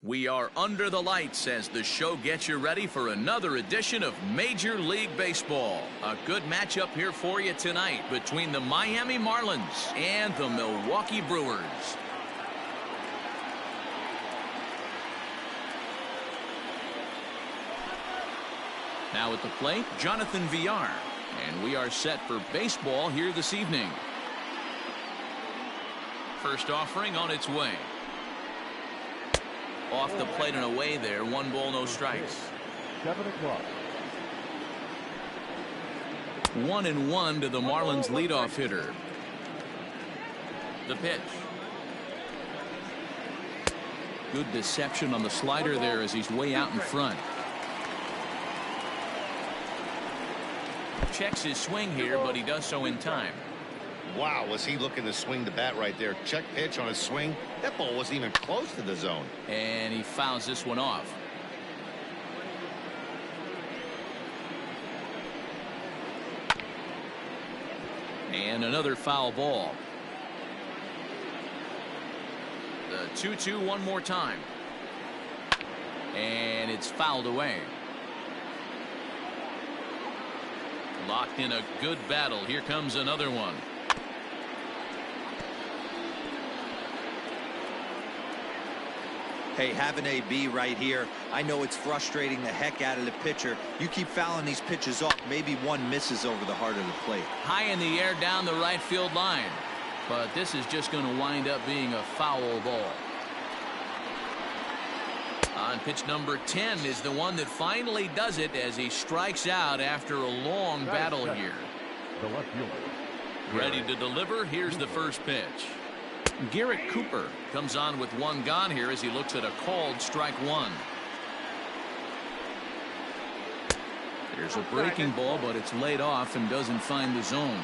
We are under the lights as the show gets you ready for another edition of Major League Baseball. A good matchup here for you tonight between the Miami Marlins and the Milwaukee Brewers. Now at the plate, Jonathan Villar. And we are set for baseball here this evening. First offering on its way. Off the plate and away there. 1 ball, no strikes. 7 o'clock. 1-1 to the Marlins leadoff hitter. The pitch. Good deception on the slider there as he's way out in front. Checks his swing here, but he does so in time. Wow, was he looking to swing the bat right there? Check pitch on his swing. That ball wasn't even close to the zone. And he fouls this one off. And another foul ball. The 2-2 one more time. And it's fouled away. Locked in a good battle. Here comes another one. Hey, have an AB right here. I know it's frustrating the heck out of the pitcher. You keep fouling these pitches off. Maybe one misses over the heart of the plate. High in the air down the right field line. But this is just going to wind up being a foul ball. On pitch number 10 is the one that finally does it as he strikes out after a long battle here. The left fielder. Ready to deliver. Here's the first pitch. Garrett Cooper comes on with 1 gone here as he looks at a called strike 1. There's a breaking ball, but it's laid off and doesn't find the zone.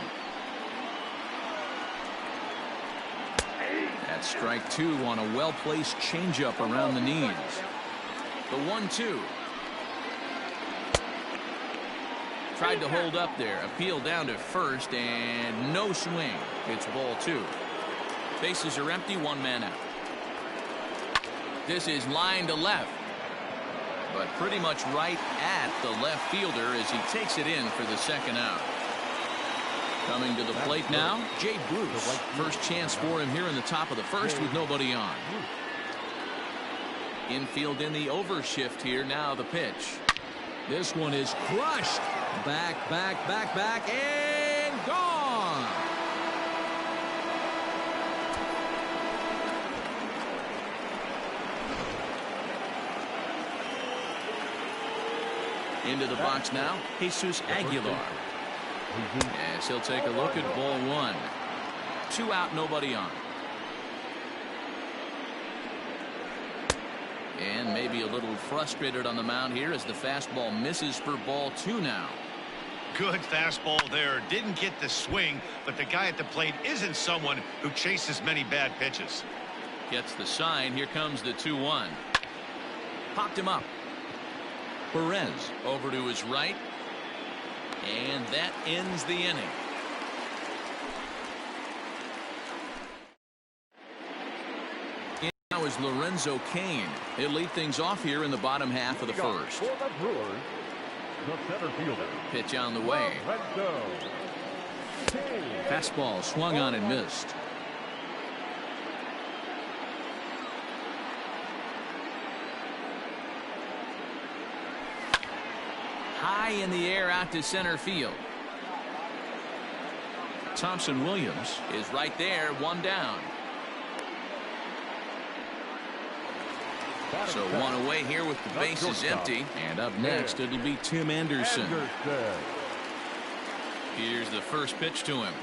That's strike 2 on a well-placed changeup around the knees. The 1-2. Tried to hold up there. Appeal down to first and no swing. It's ball 2. Bases are empty. 1 man out. This is line to left. But pretty much right at the left fielder as he takes it in for the second out. Coming to the plate now, Jay Bruce. First chance for him here in the top of the first with nobody on. Infield in the overshift here. Now the pitch. This one is crushed. Back, and gone. Into the box now, Jesus Aguilar. Yes, he'll take a look at ball 1. 2 out, nobody on. And maybe a little frustrated on the mound here as the fastball misses for ball 2 now. Good fastball there. Didn't get the swing, but the guy at the plate isn't someone who chases many bad pitches. Gets the sign. Here comes the 2-1. Popped him up. Perez over to his right. And that ends the inning. Now is Lorenzo Cain. He'll lead things off here in the bottom half of the first. For the Brewers, the center fielder. Pitch on the way. Lorenzo Cain. Fastball swung on and missed. High in the air out to center field. Thompson Williams is right there. 1 down. So 1 away here with the bases empty. And up next it'll be Tim Anderson. Here's the first pitch to him.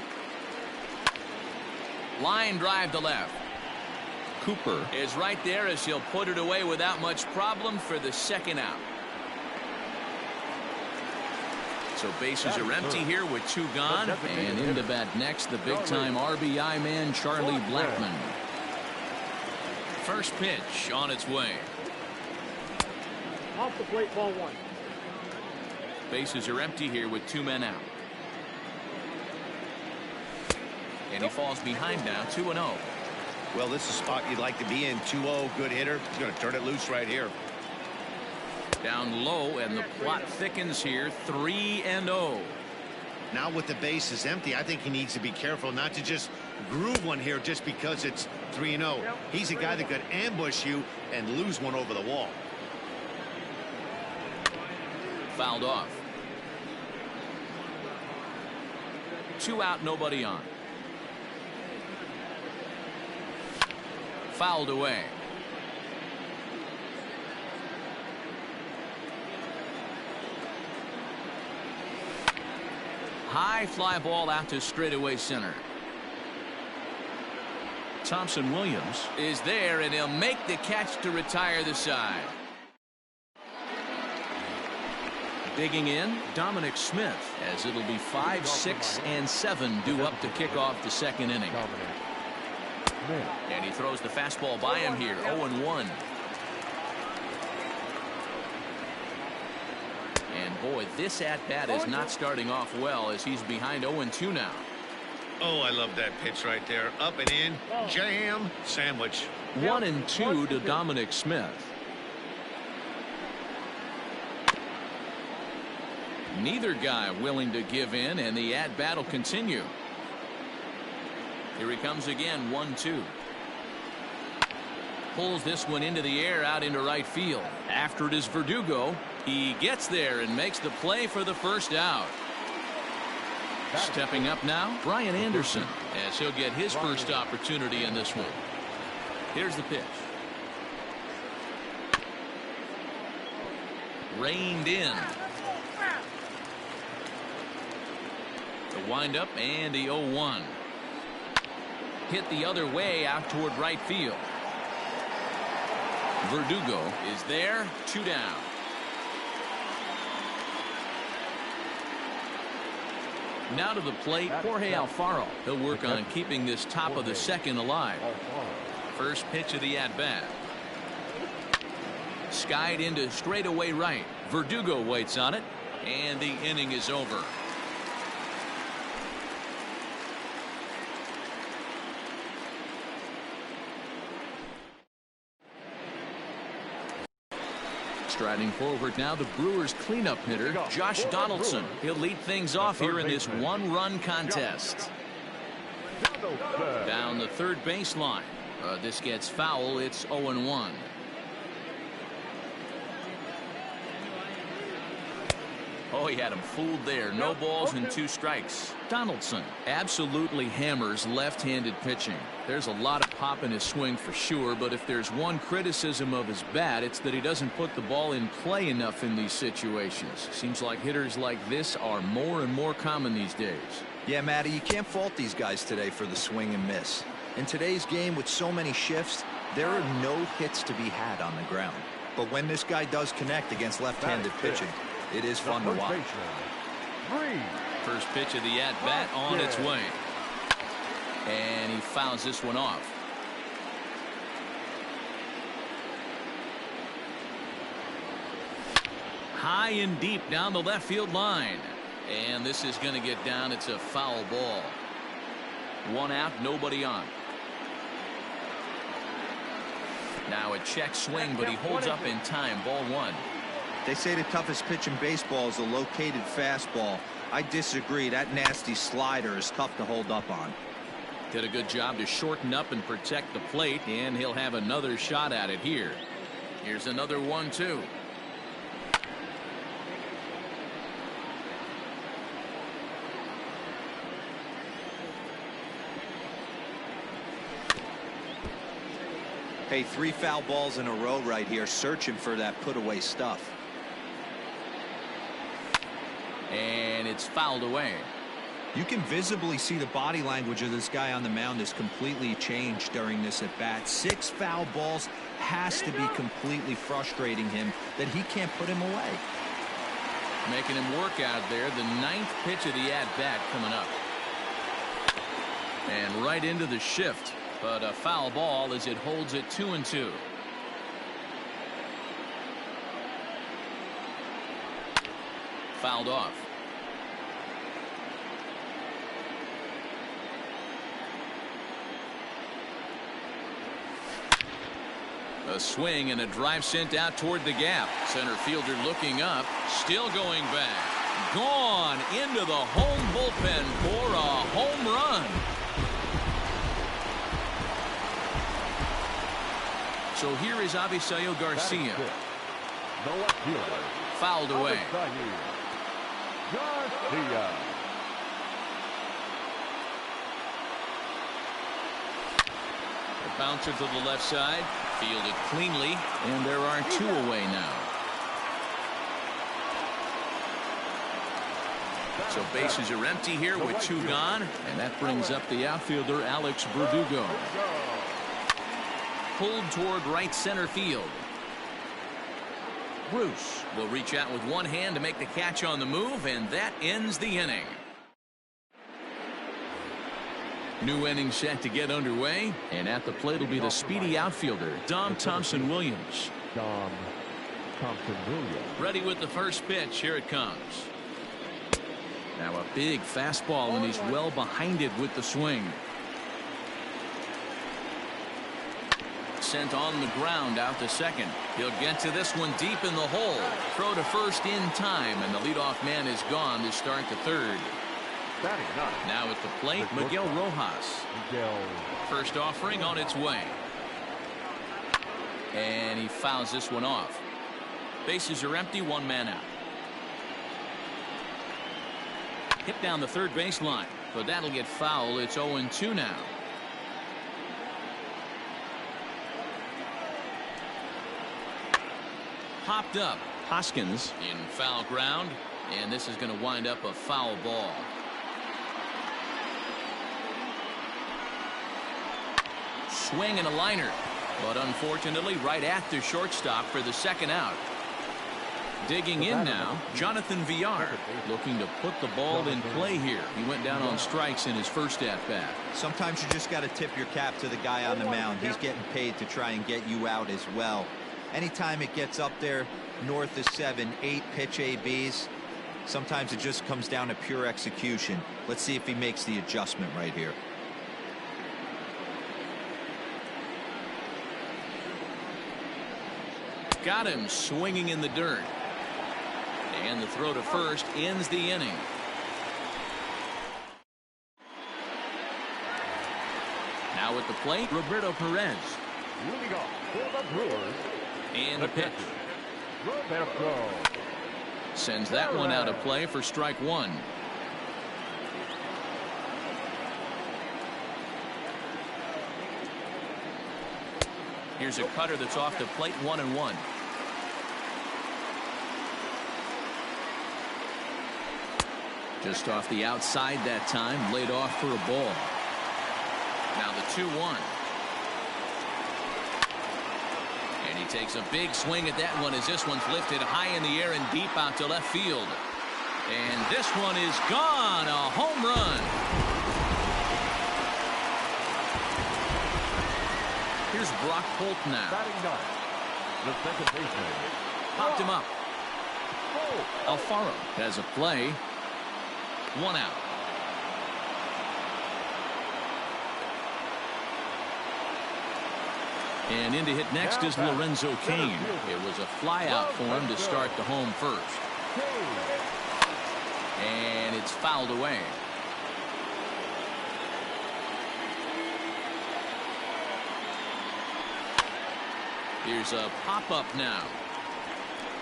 Line drive to left. Cooper is right there as he'll put it away without much problem for the second out. So bases are empty here with 2 gone. And in to bat next, the big-time RBI man, Charlie Blackmon. First pitch on its way. Off the plate, ball 1. Bases are empty here with 2 men out. And he falls behind now, 2-0. Well, this is a spot you'd like to be in. 2-0, good hitter. He's going to turn it loose right here. Down low, and the plot thickens here. 3-0. Now with the bases empty, I think he needs to be careful not to just groove one here just because it's 3-0. He's a guy that could ambush you and lose one over the wall. Fouled off. 2 out, nobody on. Fouled away. High fly ball out to straightaway center. Thompson Williams is there, and he'll make the catch to retire the side. Digging in, Dominic Smith, as it'll be 5, 6, and 7 due up to kick off the second inning. And he throws the fastball by him here. 0-1. And boy, this at-bat is not starting off well, as he's behind 0-2 now. Oh, I love that pitch right there. Up and in. Jam. Sandwich. 1-2 to Dominic Smith. Neither guy willing to give in, and the at-bat will continue. Here he comes again. 1-2. Pulls this one into the air, out into right field. After it is Verdugo. He gets there and makes the play for the first out. Stepping up now, Brian Anderson, as he'll get his first opportunity in this one. Here's the pitch. Reined in. The windup and the 0-1. Hit the other way out toward right field. Verdugo is there. 2 down. Now to the plate, Jorge Alfaro. He'll work on keeping this top of the second alive. First pitch of the at-bat. Skied into straightaway right. Verdugo waits on it, and the inning is over. Striding forward now, the Brewers cleanup hitter, Josh Donaldson. He'll lead things off here in this one-run contest. Down the third baseline. This gets foul. It's 0-1. Oh, he had him fooled there. No balls and 2 strikes. Donaldson absolutely hammers left-handed pitching. There's a lot of pop in his swing for sure, but if there's one criticism of his bat, it's that he doesn't put the ball in play enough in these situations. Seems like hitters like this are more and more common these days. Yeah, Matty, you can't fault these guys today for the swing and miss. In today's game with so many shifts, there are no hits to be had on the ground. But when this guy does connect against left-handed pitching, it is fun to watch. First pitch of the at-bat on its way. And he fouls this one off. High and deep down the left field line. And this is going to get down. It's a foul ball. 1 out, nobody on. Now a check swing, but he holds up in time. Ball 1. They say the toughest pitch in baseball is a located fastball. I disagree. That nasty slider is tough to hold up on. Did a good job to shorten up and protect the plate, and he'll have another shot at it here. Here's another 1-2. Hey, 3 foul balls in a row right here, searching for that put away stuff. And it's fouled away. You can visibly see the body language of this guy on the mound has completely changed during this at bat. 6 foul balls has to be completely frustrating him that he can't put him away. Making him work out there. The 9th pitch of the at bat coming up. And right into the shift. But a foul ball as it holds it 2-2. Fouled off. A swing and a drive sent out toward the gap. Center fielder looking up, still going back. Gone into the home bullpen for a home run. So here is Avisail Garcia. The left fielder. Fouled away. Garcia. The bouncer to the left side. Fielded cleanly. And there are 2 away now. So bases are empty here with 2 gone. And that brings up the outfielder, Alex Verdugo. Pulled toward right center field. Bruce will reach out with one hand to make the catch on the move, and that ends the inning. New inning set to get underway, and at the plate will be the speedy outfielder, Dom Thompson-Williams. Dom Thompson-Williams. Ready with the first pitch. Here it comes. Now a big fastball, and he's well behind it with the swing. Sent on the ground out to second. He'll get to this one deep in the hole. Throw to first in time, and the leadoff man is gone to start the third. Now at the plate, Miguel Rojas. First offering on its way. And he fouls this one off. Bases are empty, 1 man out. Hit down the third baseline, but that'll get foul. It's 0-2 now. Popped up. Hoskins in foul ground, and this is going to wind up a foul ball. Swing and a liner, but unfortunately right at the shortstop for the second out. Digging in now, Jonathan Villar, looking to put the ball in play here. He went down on strikes in his first at-bat. Sometimes you just got to tip your cap to the guy on the mound. He's getting paid to try and get you out as well. Anytime it gets up there north of 7, 8 pitch ABs, sometimes it just comes down to pure execution. Let's see if he makes the adjustment right here. Got him swinging in the dirt. And the throw to first ends the inning. Now at the plate, Roberto Perez. Leading off for the Brewers. And a pitch. Roberto. Sends that one out of play for strike 1. Here's a cutter that's off the plate, 1-1. Just off the outside that time, laid off for a ball. Now the 2-1. And he takes a big swing at that one as this one's lifted high in the air and deep out to left field. And this one is gone. A home run. Here's Brock Holt now. Batting ninth, the second baseman. Popped him up. Alfaro has a play. 1 out. And in to hit next is Lorenzo Cain. It was a fly out for him to start the home first. And it's fouled away. Here's a pop-up now.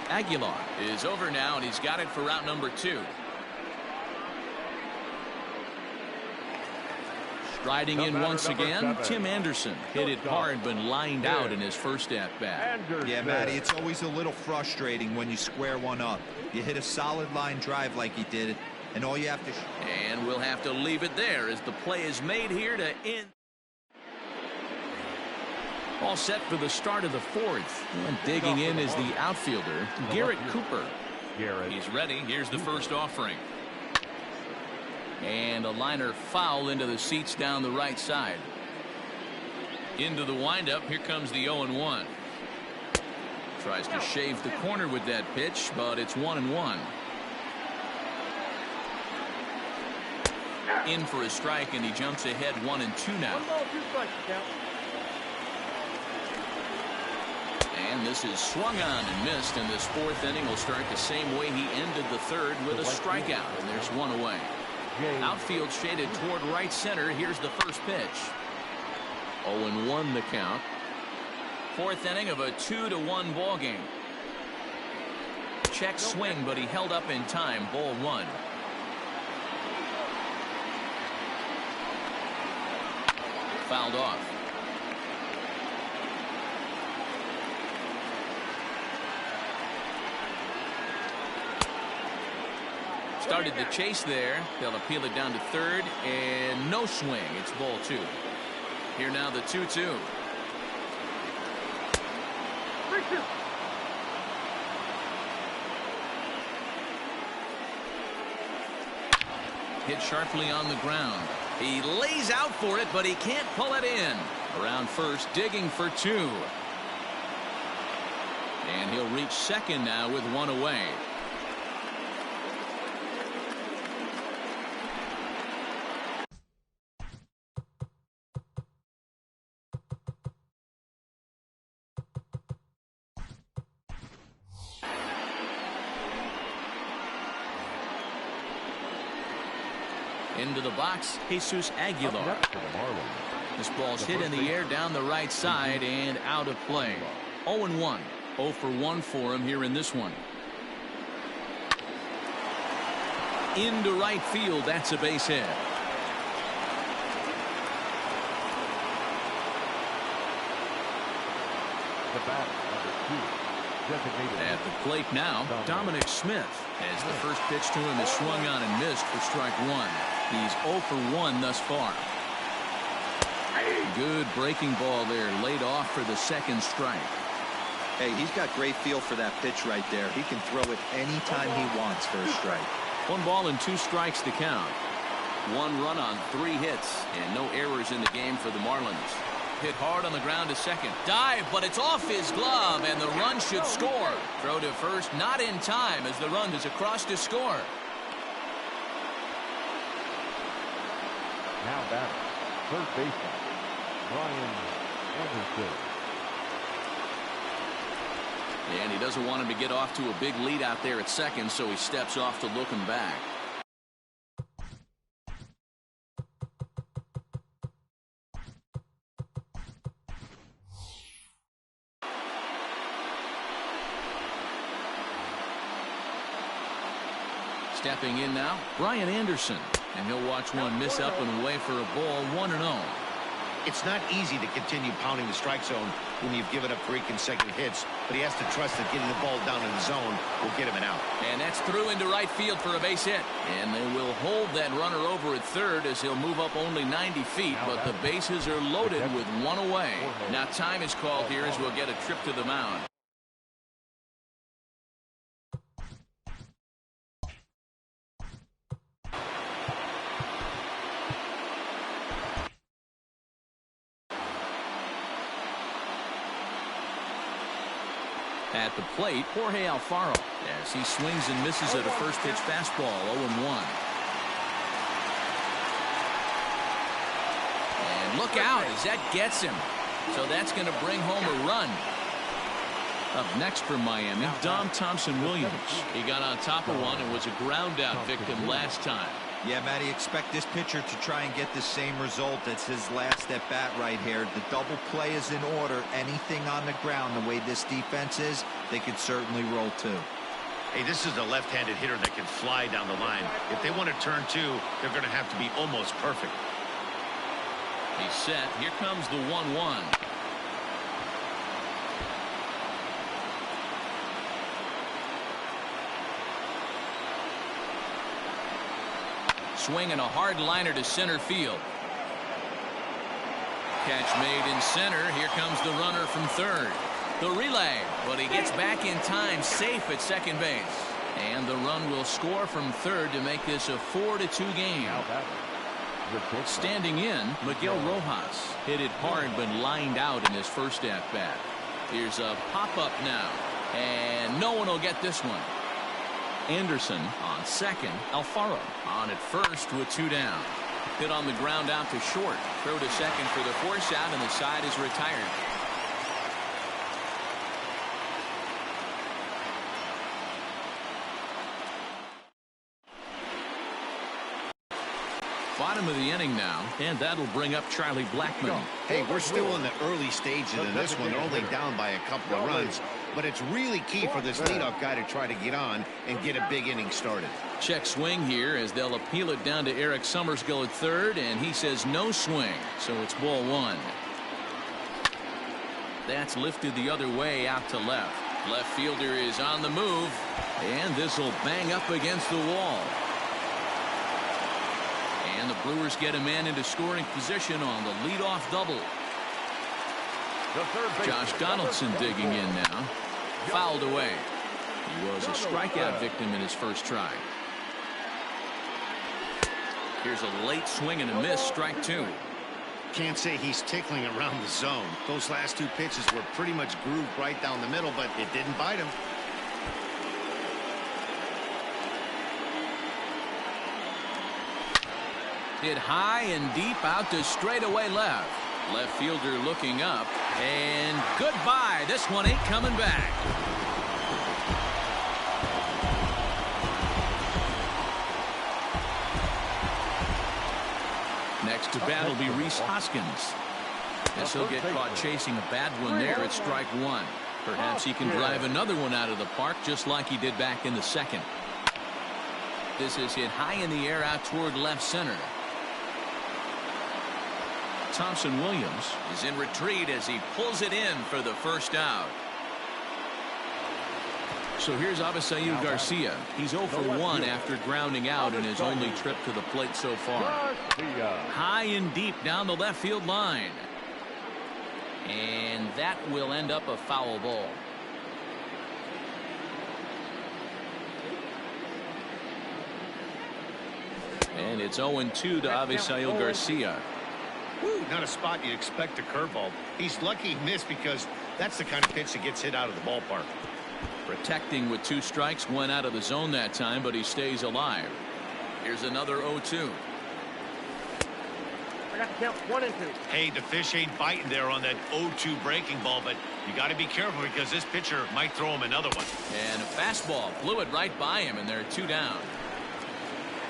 Aguilar is over now, and he's got it for route number 2. Striding in once again, Tim Anderson hit it hard but lined out in his first at-bat. Yeah, Matty, it's always a little frustrating when you square one up. You hit a solid line drive like he did, and all you have to... And we'll have to leave it there as the play is made here to end. All set for the start of the 4th. And digging in is the outfielder, Garrett Cooper. He's ready. Here's the first offering. And a liner foul into the seats down the right side. Into the windup. Here comes the 0-1. Tries to shave the corner with that pitch, but it's 1-1. In for a strike, and he jumps ahead 1-2 now. And this is swung on and missed, and this fourth inning will start the same way he ended the third, with a strikeout, and there's one away. Outfield shaded toward right center. Here's the first pitch. 0-1 the count. Fourth inning of a 2-1 ball game. Check swing, but he held up in time. Ball one. Fouled off. Started the chase there. They'll appeal it down to third, and no swing. It's ball two. Here now the 2-2. Hit sharply on the ground. He lays out for it, but he can't pull it in. Around first, digging for two. And he'll reach second now with one away. Into the box, Jesus Aguilar. This ball's hit in the air down the right side and out of play. 0-1. 0 for 1 for him here in this one. Into right field. That's a base hit. The bat, number 2. At the plate now, Dominic Smith, as the first pitch to him is swung on and missed for strike one. He's 0 for 1 thus far. Good breaking ball there, laid off for the second strike. Hey, he's got great feel for that pitch right there. He can throw it anytime he wants for a strike. 1 ball and 2 strikes to count. 1 run on 3 hits, and no errors in the game for the Marlins. Hit hard on the ground to second. Dive, but it's off his glove, and the run should score. Throw to first, not in time, as the run is across to score. Now batter, third baseman, Brian Anderson. And he doesn't want him to get off to a big lead out there at second, so he steps off to look him back. Stepping in now, Brian Anderson, and he'll watch one miss up and away for a ball. 1-0. It's not easy to continue pounding the strike zone when you've given up 3 consecutive hits, but he has to trust that getting the ball down in the zone will get him an out. And that's through into right field for a base hit. And they will hold that runner over at third as he'll move up only 90 feet, but the bases are loaded with 1 away. Now time is called here as we'll get a trip to the mound. At the plate, Jorge Alfaro, as he swings and misses at a first pitch fastball. 0-1. And look out as that gets him. So that's going to bring home a run. Up next for Miami, Dom Thompson-Williams. He got on top of one and was a ground out victim last time. Yeah, Matty, expect this pitcher to try and get the same result as his last at bat right here. The double play is in order. Anything on the ground, the way this defense is, they could certainly roll too. Hey, this is a left-handed hitter that can fly down the line. If they want to turn 2, they're going to have to be almost perfect. He's set. Here comes the 1-1. Swing and a hard liner to center field. Catch made in center. Here comes the runner from third. The relay, but he gets back in time, safe at second base. And the run will score from third to make this a 4-2 game. Standing in, Miguel Rojas hit it hard but lined out in his first at bat. Here's a pop-up now, and no one will get this one. Anderson on second. Alfaro on at first with 2 down. Hit on the ground out to short. Throw to second for the force out, and the side is retired. Bottom of the inning now, and that'll bring up Charlie Blackmon. Hey, we're still in the early stages of this one. They're only down by a couple of runs, but it's really key for this leadoff guy to try to get on and get a big inning started. Check swing here as they'll appeal it down to Eric Summersgill at third, and he says no swing, so it's ball one. That's lifted the other way out to left. Left fielder is on the move, and this will bang up against the wall. And the Brewers get a man into scoring position on the leadoff double. Josh Donaldson digging in now. Fouled away. He was a strikeout victim in his first try. Here's a late swing and a miss, strike two. Can't say he's tickling around the zone. Those last two pitches were pretty much grooved right down the middle, but it didn't bite him. Hit high and deep out to straightaway left. Left fielder looking up, and goodbye. This one ain't coming back. Next to bat will be Rhys Hoskins. Guess he'll get caught chasing a bad one there at strike one. Perhaps he can drive another one out of the park just like he did back in the second. This is hit high in the air out toward left center. Thompson Williams is in retreat as he pulls it in for the first out. So here's Avisail Garcia. He's 0 for 1 after grounding out in his only trip to the plate so far. High and deep down the left field line. And that will end up a foul ball. And it's 0-2 to Avisail Garcia. Woo, not a spot you'd expect a curveball. He's lucky he missed because that's the kind of pitch that gets hit out of the ballpark. Protecting with 2 strikes, 1 out of the zone that time, but he stays alive. Here's another 0-2. I got to count 1 and 2. Hey, the fish ain't biting there on that 0-2 breaking ball, but you got to be careful because this pitcher might throw him another one. And a fastball blew it right by him, and there are 2 down.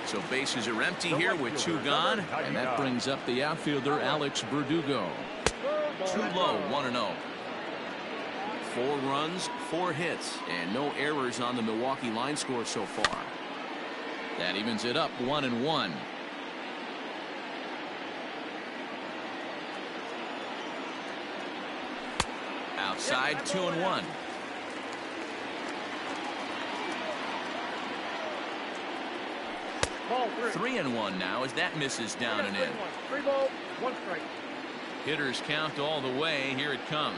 So bases are empty here with 2 gone, and that brings up the outfielder Alex Verdugo. Too low, 1-0. 4 runs, 4 hits, and no errors on the Milwaukee line score so far. That evens it up 1-1. Outside 2-1. Ball 3-1 now as that misses down and in. 3 balls, 1 strike. Hitters count all the way. Here it comes.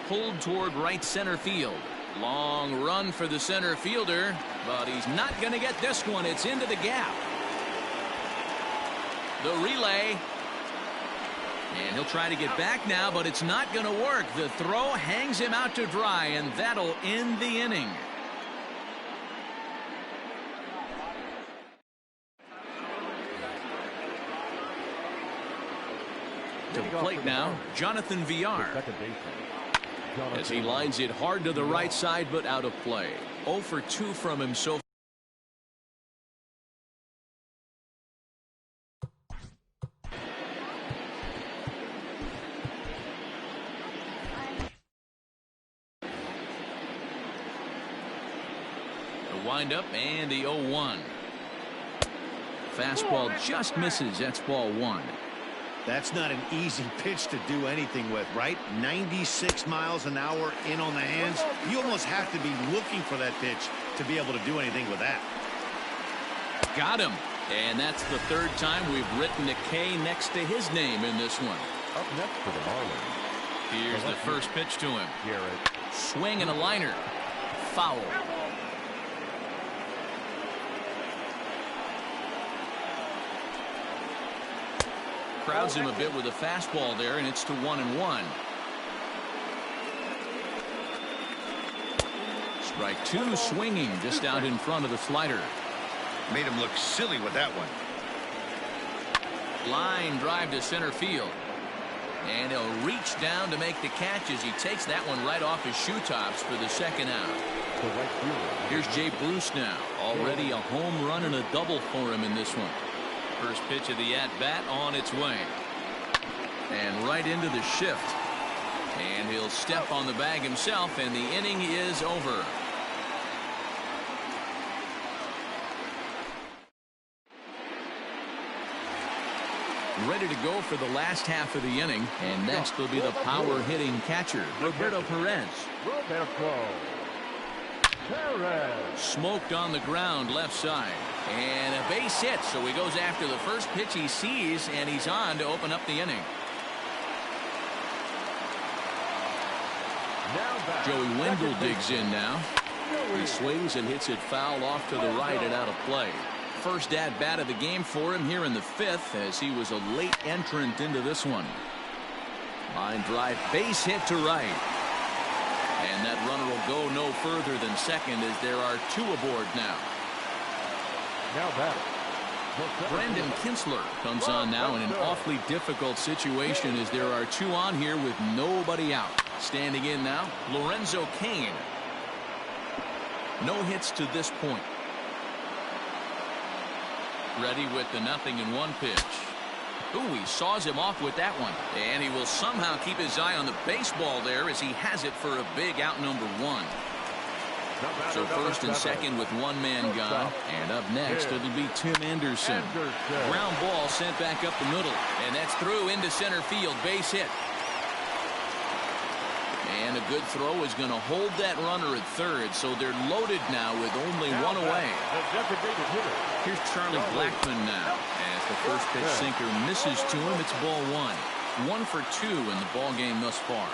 Pulled toward right center field. Long run for the center fielder, but he's not going to get this one. It's into the gap. The relay. And he'll try to get back now, but it's not going to work. The throw hangs him out to dry, and that'll end the inning. To the plate now, Jonathan Villar. As he lines it hard to the right side, but out of play. 0 for 2 from him so far. The windup and the 0-1. Fastball just misses. That's ball 1. That's not an easy pitch to do anything with, right? 96 miles an hour in on the hands. You almost have to be looking for that pitch to be able to do anything with that. Got him. And that's the 3rd time we've written a K next to his name in this one. Up next for the Marlins. Here's the first pitch to him. Garrett. Swing and a liner. Foul. Crowds him a bit with a fastball there, and it's to 1-1. Strike two swinging just out in front of the slider. Made him look silly with that one. Line drive to center field. And he'll reach down to make the catch as he takes that one right off his shoe tops for the second out. Here's Jay Bruce now. Already a home run and a double for him in this one. First pitch of the at-bat on its way. And right into the shift. And he'll step on the bag himself, and the inning is over. Ready to go for the last half of the inning. And next will be the power-hitting catcher, Roberto Perez. Smoked on the ground left side. And a base hit, so he goes after the first pitch he sees, and he's on to open up the inning. Joey Wendell digs in now. He swings and hits it foul off to the right and out of play. First at bat of the game for him here in the fifth, as he was a late entrant into this one. Line drive, base hit to right. And that runner will go no further than second, as there are two aboard now. Brandon Kinsler comes on now in an awfully difficult situation, as there are two on here with nobody out. Standing in now, Lorenzo Cain. No hits to this point. Ready with the 0-1 pitch. Ooh, he saws him off with that one. And he will somehow keep his eye on the baseball there, as he has it for a big out number one. So first and second with one man gone. And up next it'll be Tim Anderson. Ground ball sent back up the middle. And that's through into center field. Base hit. And a good throw is going to hold that runner at third, so they're loaded now with only one away. Here's Charlie Blackmon now, as the first pitch sinker misses to him. It's ball one. 1 for 2 in the ball game thus far.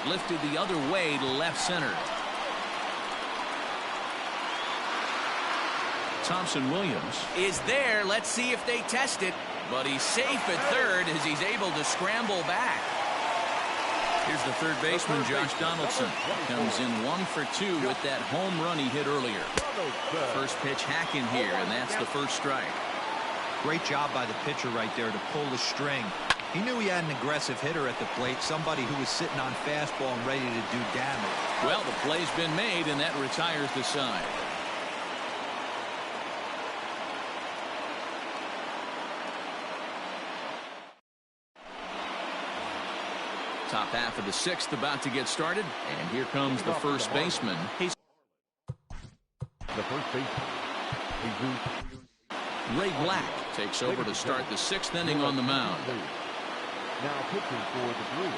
Lifted the other way to left center. Thompson Williams is there. Let's see if they test it. But he's safe at third, as he's able to scramble back. Here's the third baseman, Josh Donaldson. Comes in 1 for 2 with that home run he hit earlier. First pitch hacking here, and that's the first strike. Great job by the pitcher right there to pull the string. He knew he had an aggressive hitter at the plate, somebody who was sitting on fastball and ready to do damage. Well, the play's been made, and that retires the side. Top half of the sixth about to get started, and here comes the first baseman. The first baseman, Ray Black takes over to start the sixth inning on the mound. now pitching for the Brewers.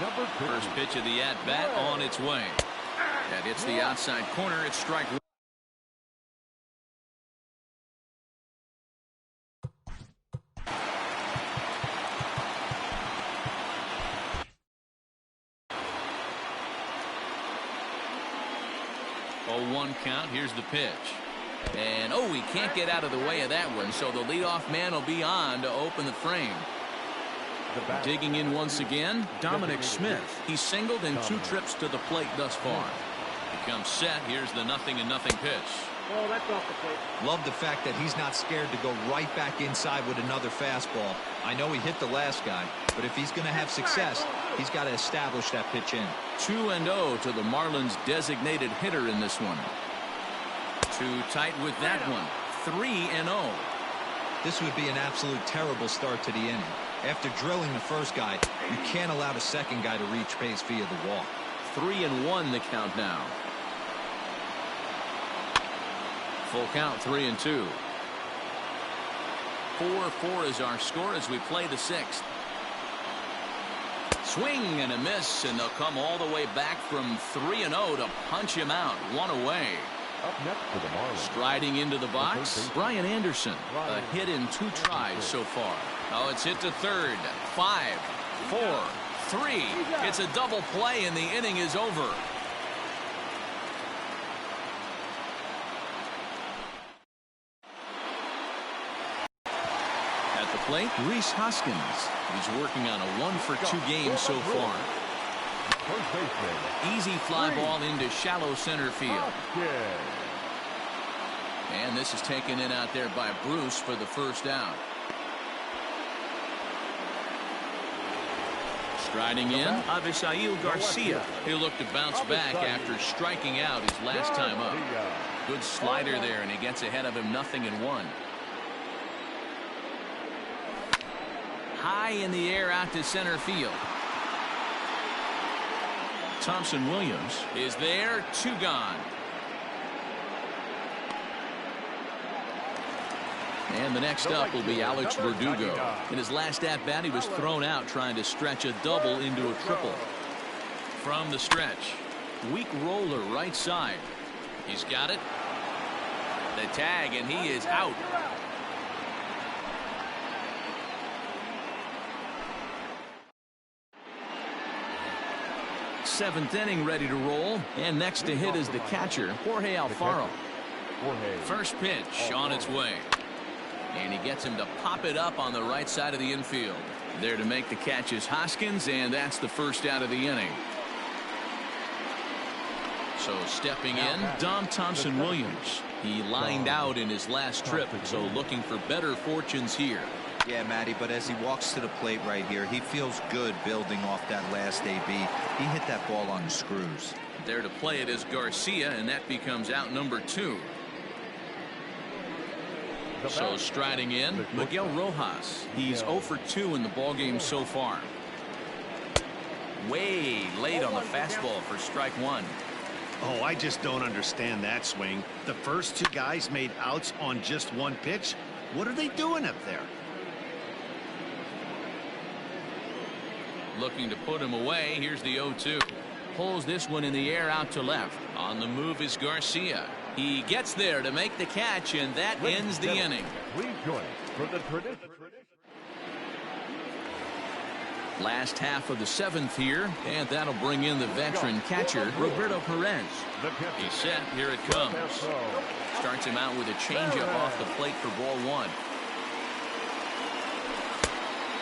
Number 2. First pitch of the at-bat on its way. That hits the outside corner. It's strike one. One count. Here's the pitch. And oh, he can't get out of the way of that one, so the leadoff man will be on to open the frame. Digging in once again, Dominic Smith. He's singled in 2 trips to the plate thus far. He comes set. Here's the 0-0 pitch. Oh, that's off the plate. Love the fact that he's not scared to go right back inside with another fastball. I know he hit the last guy, but if he's going to have success, he's got to establish that pitch in. 2-0 to the Marlins' designated hitter in this one. Too tight with that one. 3-0. This would be an absolute terrible start to the inning. After drilling the first guy, you can't allow the second guy to reach base via the walk. 3-1 the count now. Full count, 3-2. 4-4 is our score as we play the sixth. Swing and a miss, and they'll come all the way back from 3-0 to punch him out. 1 away. Up next for the Marlins. Striding into the box, Brian Anderson. A hit in 2 tries so far. Oh, it's hit to third. 5, 4, 3. It's a double play, and the inning is over. At the plate, Rhys Hoskins. He's working on a 1 for 2 game so far. first baseman. Easy fly ball into shallow center field. Good. And this is taken in out there by Bruce for the first out. Striding in, Ksl Garcia. He'll look to bounce back after striking out his last time up. Good slider there, and he gets ahead of him 0-1. High in the air out to center field. Thompson Williams is there, 2 gone. And the next up will be Alex Verdugo. In his last at-bat, he was thrown out trying to stretch a double into a triple. From the stretch, weak roller right side. He's got it. The tag, and he is out. Seventh inning ready to roll, and next to hit is the catcher, Jorge Alfaro. First pitch on its way. And he gets him to pop it up on the right side of the infield. There to make the catch is Hoskins, and that's the first out of the inning. So stepping in, Dom Thompson Williams. He lined out in his last trip, so looking for better fortunes here. Yeah, Matty, but as he walks to the plate right here, he feels good building off that last AB. He hit that ball on the screws. There to play it is Garcia, and that becomes out number 2. So striding in, Miguel Rojas. He's 0 for 2 in the ballgame so far. Way late on the fastball for strike 1. Oh, I just don't understand that swing. The first 2 guys made outs on just 1 pitch. What are they doing up there? Looking to put him away. Here's the 0-2. Pulls this one in the air out to left. On the move is Garcia. He gets there to make the catch, and that ends the inning. Last half of the 7th here, and that'll bring in the veteran catcher, Roberto Perez. He's set. Here it comes. Starts him out with a changeup off the plate for ball 1.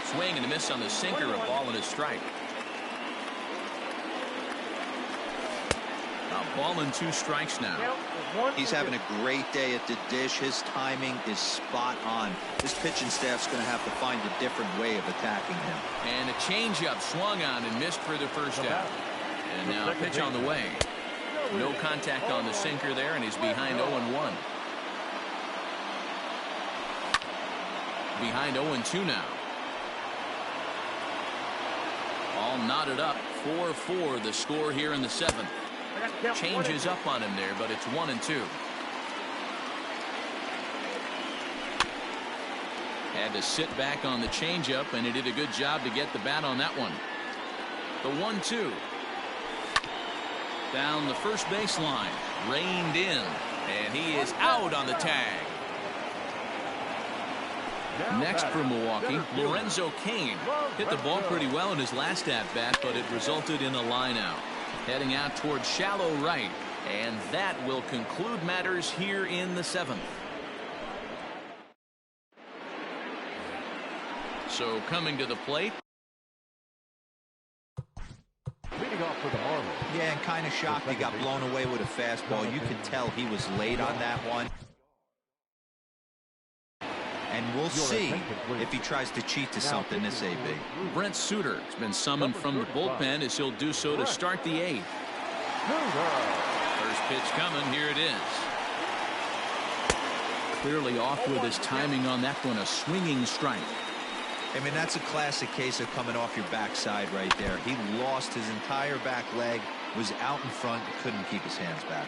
Swing and a miss on the sinker, a ball and a strike. A ball and 2 strikes now. He's having a great day at the dish. His timing is spot on. This pitching staff's going to have to find a different way of attacking him. And a changeup swung on and missed for the first out. And now a pitch on the way. No contact on the sinker there, and he's behind 0-1. Behind 0-2 now. All knotted up. 4-4 the score here in the 7th. Changes up on him there, but it's 1-2. Had to sit back on the changeup, and he did a good job to get the bat on that one. The 1-2. Down the first baseline. Reined in, and he is out on the tag. Next for Milwaukee, Lorenzo Cain. Hit the ball pretty well in his last at-bat, but it resulted in a line-out. Heading out towards shallow right, and that will conclude matters here in the 7th. So coming to the plate. Leading off for the Marlins. Yeah, and kind of shocked he got blown away with a fastball. You could tell he was late on that one. And we'll see if he tries to cheat to something this AB. Brent Suter has been summoned from the bullpen as he'll do so to start the 8th. First pitch coming. Here it is. Clearly off with his timing on that one. A swinging strike. I mean, that's a classic case of coming off your backside right there. He lost his entire back leg, was out in front, couldn't keep his hands back.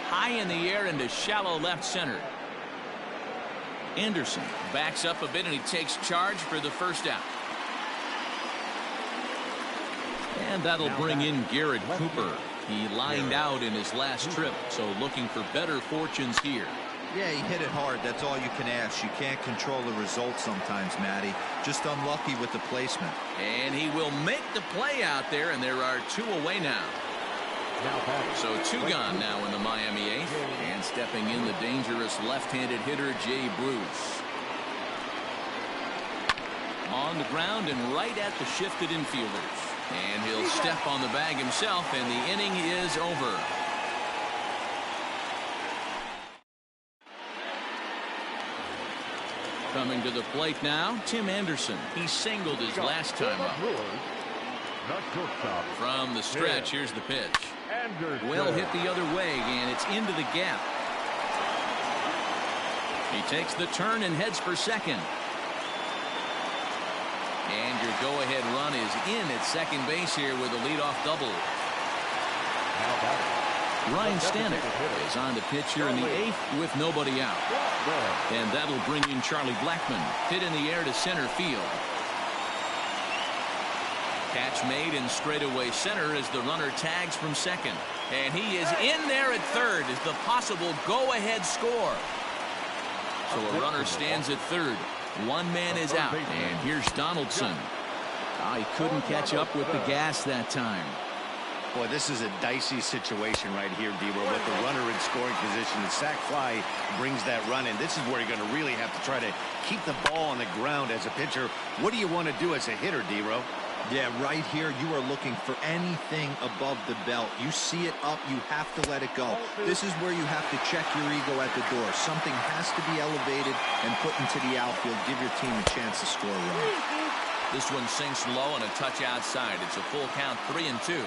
High in the air into shallow left center. Anderson backs up a bit, and he takes charge for the first out. And that'll bring in Garrett Cooper. He lined out in his last trip, so looking for better fortunes here. Yeah, he hit it hard. That's all you can ask. You can't control the result sometimes, Matty. Just unlucky with the placement. And he will make the play out there, and there are 2 away now. So 2 gone now in the Miami 8th, and stepping in the dangerous left-handed hitter Jay Bruce. On the ground and right at the shifted infielders. And he'll step on the bag himself, and the inning is over. Coming to the plate now, Tim Anderson. He singled his last time up. From the stretch, here's the pitch. Well hit the other way, and it's into the gap. He takes the turn and heads for second. And your go-ahead run is in at second base here with a leadoff double. Ryan Stanek is on the pitch here in the 8th with nobody out. And that'll bring in Charlie Blackmon. Hit in the air to center field. Catch made in straightaway center as the runner tags from second. And he is in there at third as the possible go-ahead score. So a runner stands at third. One man is out. And here's Donaldson. He couldn't catch up with the gas that time. Boy, this is a dicey situation right here, D-Row, with the runner in scoring position. The sac fly brings that run in. This is where you're going to really have to try to keep the ball on the ground as a pitcher. What do you want to do as a hitter, D-Row? Yeah, right here, you are looking for anything above the belt. You see it up, you have to let it go. This is where you have to check your ego at the door. Something has to be elevated and put into the outfield. Give your team a chance to score a run. This one sinks low and a touch outside. It's a full count, 3-2.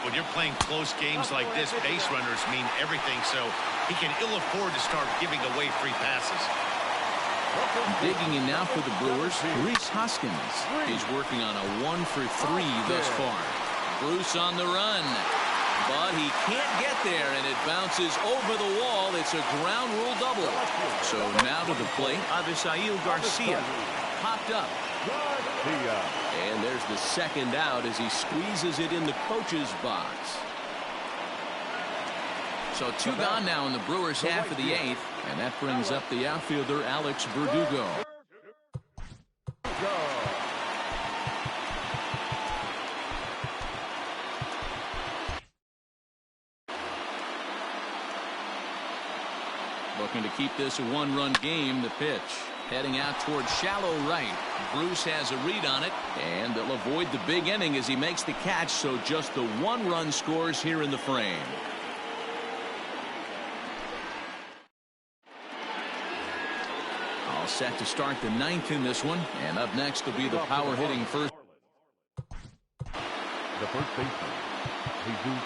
When you're playing close games like this, base runners mean everything, so he can ill afford to start giving away free passes. Digging in now for the Brewers, Rhys Hoskins. He's working on a 1-for-3 thus far. Bruce on the run, but he can't get there, and it bounces over the wall. It's a ground rule double. So now to the plate, Avisail Garcia popped up. And there's the second out as he squeezes it in the coach's box. So 2 gone now in the Brewers' half of the 8th, and that brings up the outfielder Alex Verdugo. Looking to keep this a 1-run game. The pitch heading out towards shallow right. Bruce has a read on it, and they'll avoid the big inning as he makes the catch, so just the 1-run scores here in the frame. All set to start the 9th in this one, and up next will be the power hitting first. The first baseman, Jesus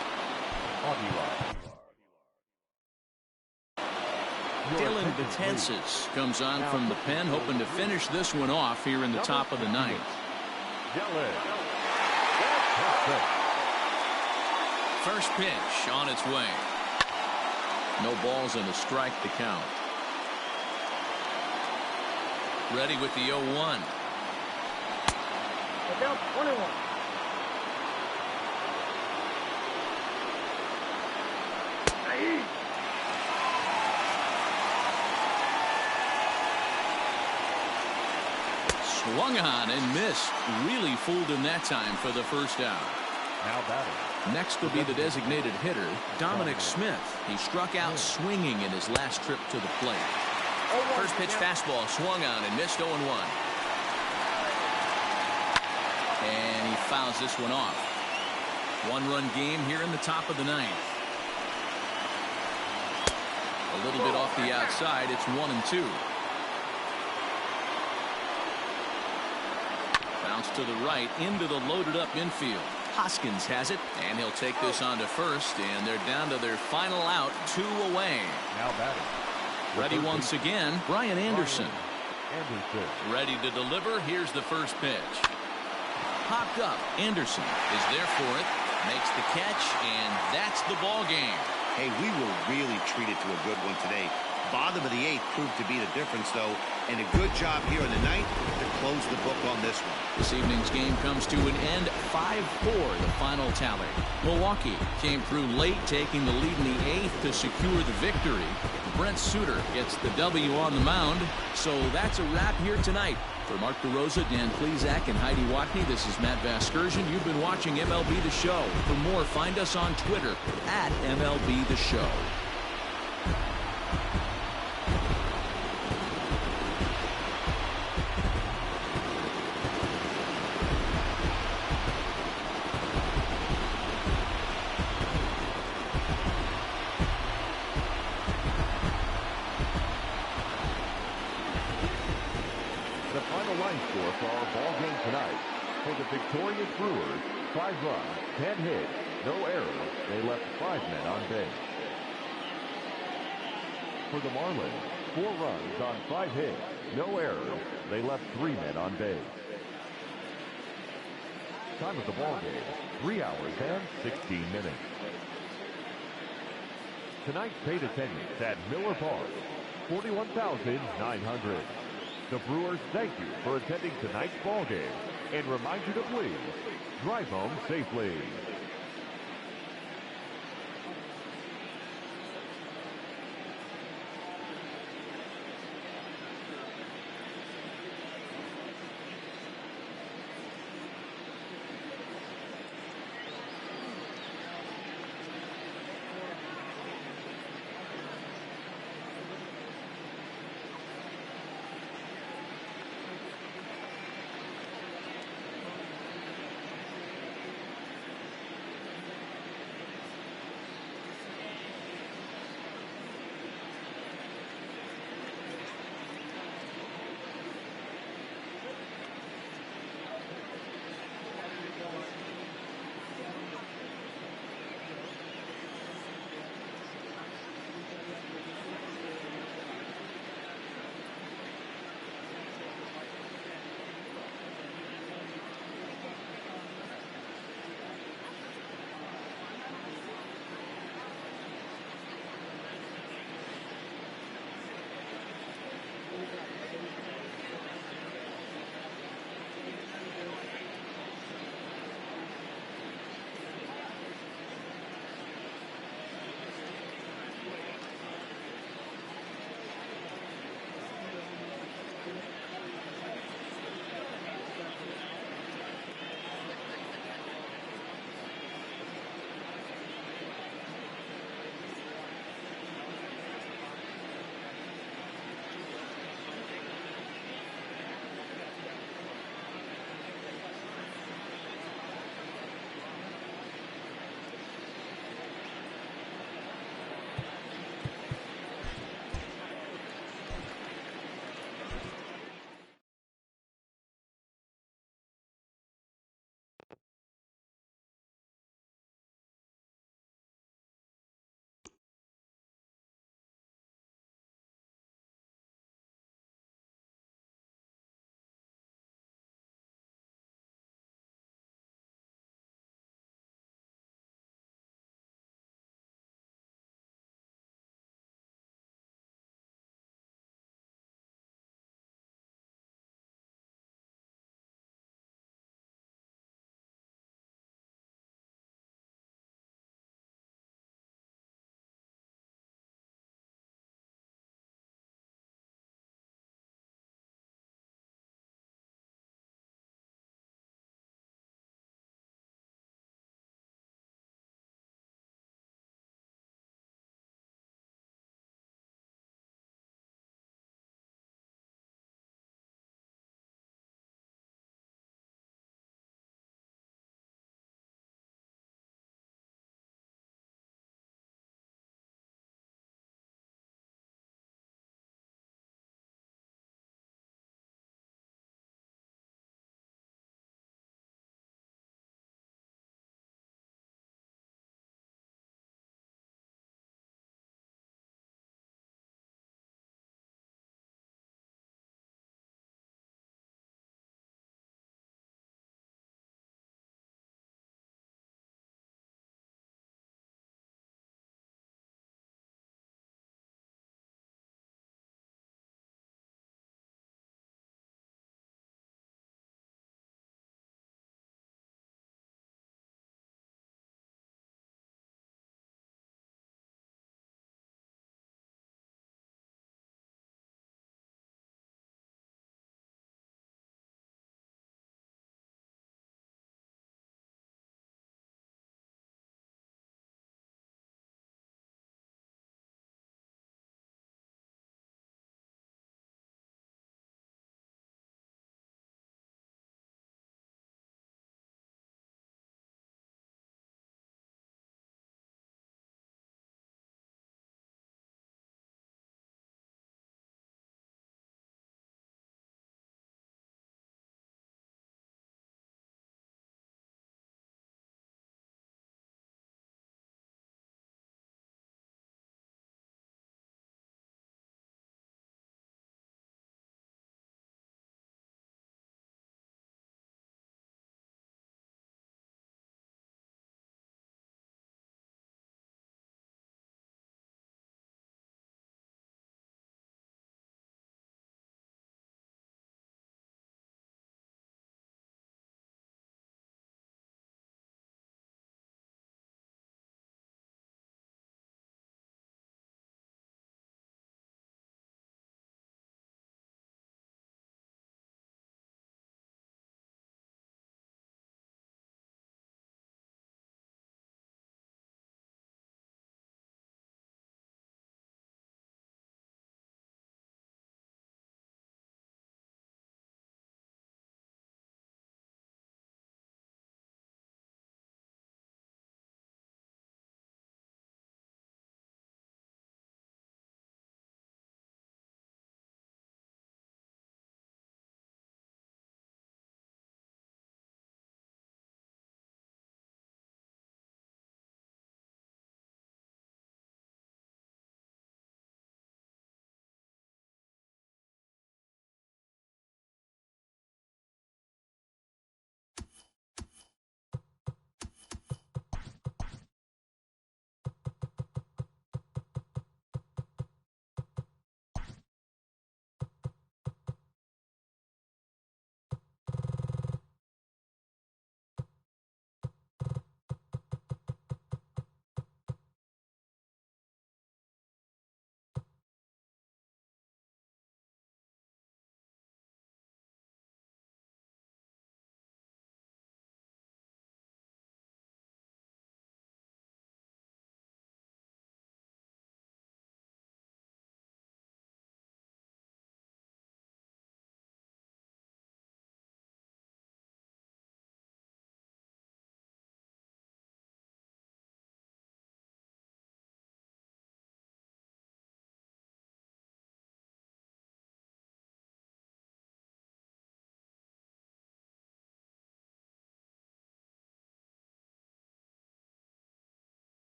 Aguilar. Dylan Betances comes on from the pen, hoping to finish this one off here in the top of the 9th. First pitch on its way. No balls and a strike to count. Ready with the 0-1. Look out, 1-1. Swung on and missed. Really fooled him that time for the first out. Now batting. Next will be the designated hitter, Dominic Smith. He struck out swinging in his last trip to the plate. First pitch fastball swung on and missed 0-1. And he fouls this one off. 1-run game here in the top of the 9th. A little bit off the outside. It's 1-2. Bounce to the right into the loaded up infield. Hoskins has it, and he'll take this on to first, and they're down to their final out, 2 away. Now batting. Ready once again, Brian Anderson. Ready to deliver. Here's the first pitch. Popped up. Anderson is there for it. Makes the catch, and that's the ball game. Hey, we were really treated to a good one today. Bottom of the 8th proved to be the difference, though, and a good job here in the 9th to close the book on this one. This evening's game comes to an end, 5-4, the final tally. Milwaukee came through late, taking the lead in the 8th to secure the victory. Brent Suter gets the W on the mound. So that's a wrap here tonight. For Mark DeRosa, Dan Plesac, and Heidi Watney, this is Matt Vasgersian. You've been watching MLB The Show. For more, find us on Twitter at MLB The Show. Brewers, 5 runs, 10 hits, no errors. They left 5 men on base. For the Marlins, 4 runs on 5 hits, no errors. They left 3 men on base. Time of the ball game, 3 hours and 16 minutes. Tonight's paid attendance at Miller Park, 41,900. The Brewers thank you for attending tonight's ball game and remind you to please drive home safely.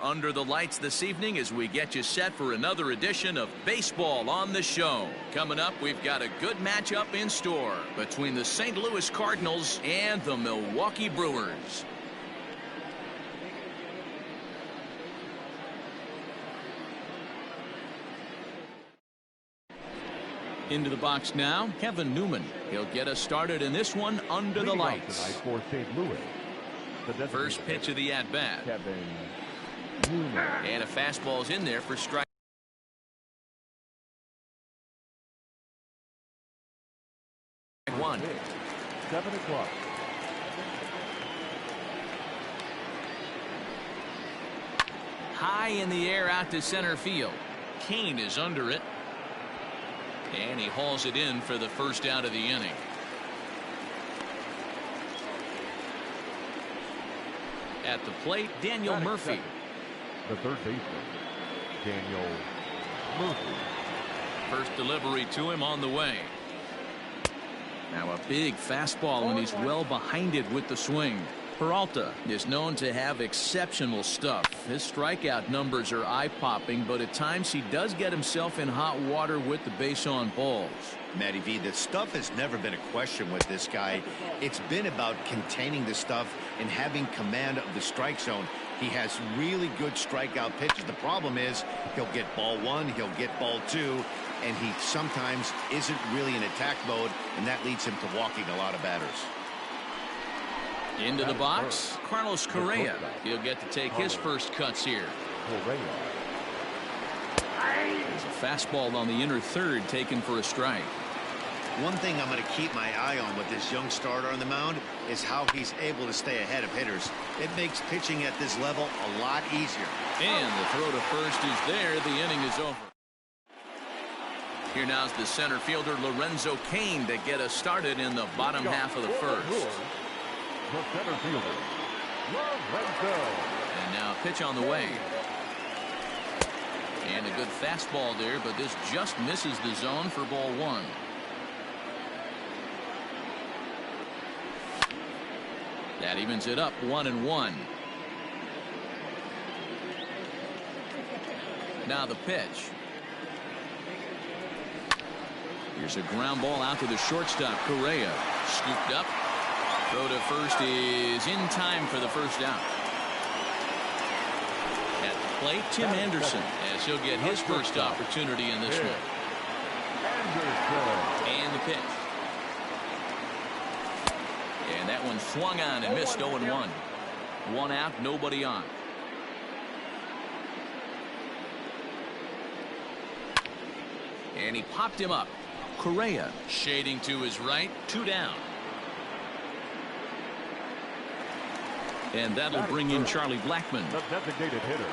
under the lights this evening as we get you set for another edition of Baseball on the Show. Coming up, we've got a good matchup in store between the St. Louis Cardinals and the Milwaukee Brewers. Into the box now, Kevin Newman. He'll get us started in this one under the lights. For St. Louis. First pitch of the at-bat. And a fastball's in there for strike one. 7 o'clock. High in the air out to center field. Kane is under it. And he hauls it in for the first out of the inning. At the plate, Daniel Murphy. The third baseman, Daniel Murphy. First delivery to him on the way. Now a big fastball, and he's well behind it with the swing. Peralta is known to have exceptional stuff. His strikeout numbers are eye-popping, but at times he does get himself in hot water with the base on balls. Matty V, the stuff has never been a question with this guy. It's been about containing the stuff and having command of the strike zone. He has really good strikeout pitches. The problem is he'll get ball one, he'll get ball two, and he sometimes isn't really in attack mode, and that leads him to walking a lot of batters. Into the box, Carlos Correa. He'll get to take his first cuts here. There's a fastball on the inner third taken for a strike. One thing I'm going to keep my eye on with this young starter on the mound is how he's able to stay ahead of hitters. It makes pitching at this level a lot easier. And the throw to first is there. The inning is over. Here now's the center fielder Lorenzo Cain to get us started in the bottom half of the first. The center fielder, Lorenzo. And now a pitch on the way. And a good fastball there, but this just misses the zone for ball one. That evens it up 1-1. Now the pitch. Here's a ground ball out to the shortstop. Correa scooped up. Throw to first is in time for the first out. At the plate, Tim Anderson, as he'll get his first opportunity in this one. And the pitch. And that one swung on and missed. 0-1. One out, nobody on. And he popped him up. Correa shading to his right. 2 down. And that'll bring in Charlie Blackmon. The designated hitter,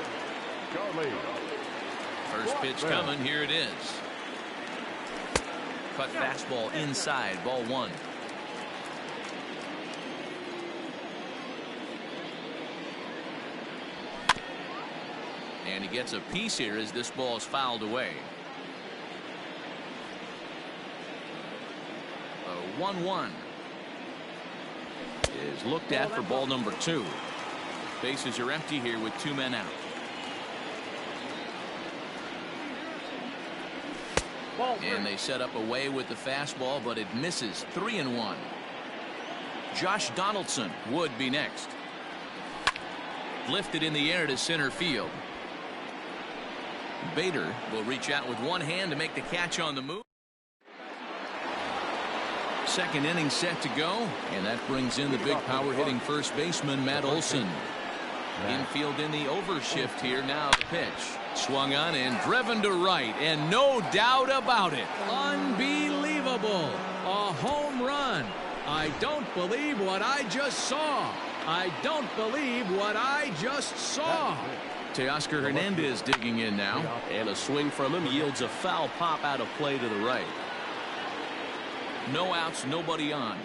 Charlie. First pitch coming. Here it is. Cut fastball inside. Ball one. And he gets a piece here as this ball is fouled away. A 1-1 is looked at for ball number 2. Bases are empty here with 2 men out. And they set up away with the fastball, but it misses. 3-1. Josh Donaldson would be next. Lifted in the air to center field. Bader will reach out with one hand to make the catch on the move. Second inning set to go, and that brings in the big power hitting first baseman Matt Olson. Infield in the overshift here. Now the pitch swung on and driven to right, and no doubt about it, unbelievable, a home run. I don't believe what I just saw. I don't believe what I just saw. Teoscar Hernandez digging in now, and a swing from him yields a foul pop out of play to the right. No outs, nobody on.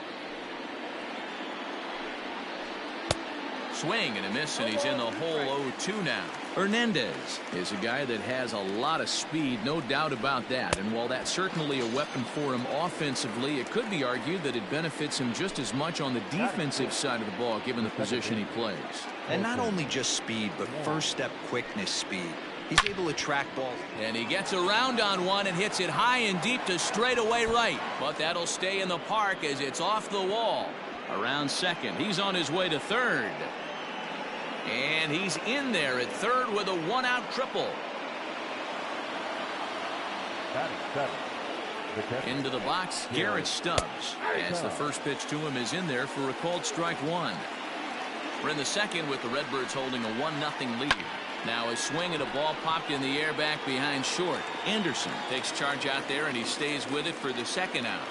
Swing and a miss, and he's in the hole 0-2 now. Hernandez is a guy that has a lot of speed, no doubt about that. And while that's certainly a weapon for him offensively, it could be argued that it benefits him just as much on the defensive side of the ball, given the position he plays. And not only just speed, but first step quickness speed. He's able to track balls. And he gets around on one and hits it high and deep to straightaway right. But that'll stay in the park as it's off the wall. Around second. He's on his way to third. And he's in there at third with a one-out triple. Into the box, Garrett Stubbs. As the first pitch to him is in there for a called strike one. We're in the second with the Redbirds holding a 1-0 lead. Now a swing and a ball popped in the air back behind short. Anderson takes charge out there and he stays with it for the second out.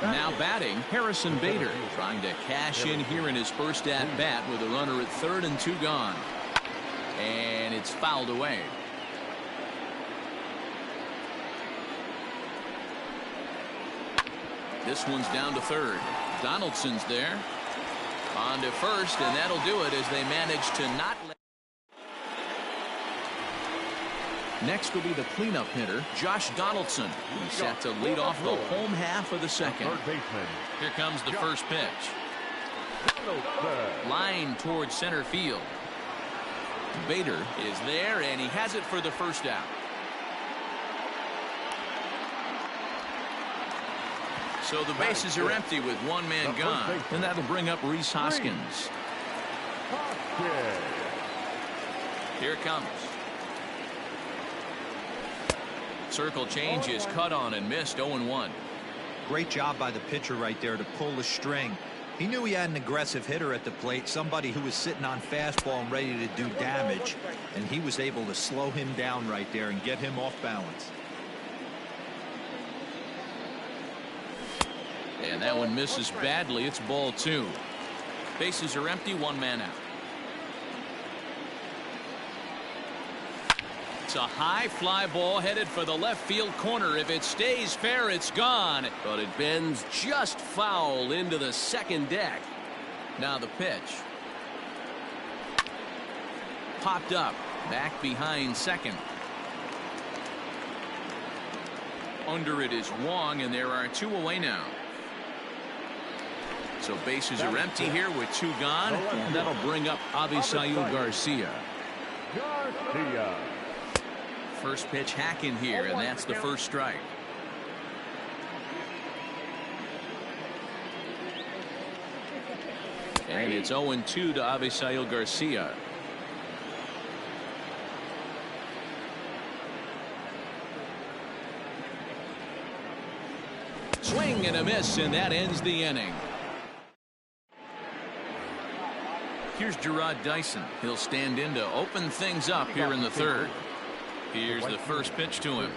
Now batting, Harrison Bader, trying to cash in here in his first at-bat with a runner at third and 2 gone. And it's fouled away. This one's down to third. Donaldson's there. On to first, and that'll do it as they manage to not let. Next will be the cleanup hitter, Josh Donaldson. He's set to lead off the home half of the second. Here comes the first pitch. Line towards center field. Bader is there, and he has it for the first out. So the bases are empty with one man gone, and that'll bring up Rhys Hoskins. Here it comes. Circle change is cut on and missed. 0-1. Great job by the pitcher right there to pull the string. He knew he had an aggressive hitter at the plate, somebody who was sitting on fastball and ready to do damage, and he was able to slow him down right there and get him off balance. And that one misses badly. It's ball 2. Bases are empty, one man out. It's a high fly ball headed for the left field corner. If it stays fair, it's gone. But it bends just foul into the second deck. Now the pitch. Popped up. Back behind second. Under it is Wong, and there are 2 away now. So bases are empty here with 2 gone, and that'll bring up Avisail Garcia. First pitch hacking here, and that's the first strike. And it's 0-2 to Avisail Garcia. Swing and a miss, and that ends the inning. Here's Gerard Dyson. He'll stand in to open things up here in the third. Here's the first pitch to him.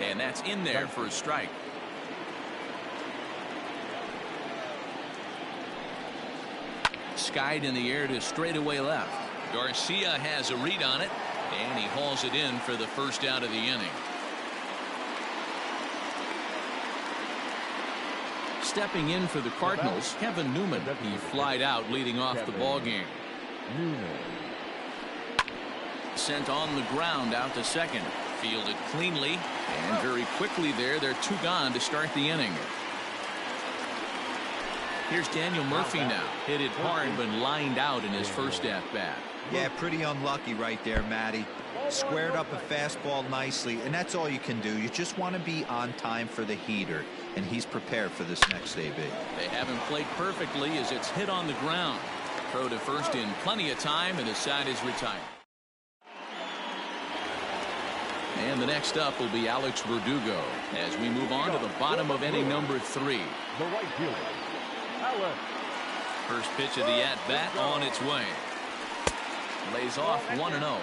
And that's in there for a strike. Skied in the air to straightaway left. Garcia has a read on it, and he hauls it in for the first out of the inning. Stepping in for the Cardinals, Kevin Newman. He flied out leading off the ball game. Sent on the ground out to second. Fielded cleanly and very quickly there. They're 2 gone to start the inning. Here's Daniel Murphy now. Hit it hard but lined out in his first at bat. Yeah, pretty unlucky right there, Matty. Squared up a fastball nicely, and that's all you can do. You just want to be on time for the heater, and he's prepared for this next AB. They haven't played perfectly as it's hit on the ground. Throw to first in plenty of time, and the side is retired. And the next up will be Alex Verdugo as we move on to the bottom of inning number 3. The right fielder, Alex. First pitch of the at-bat on its way. Lays off 1-0.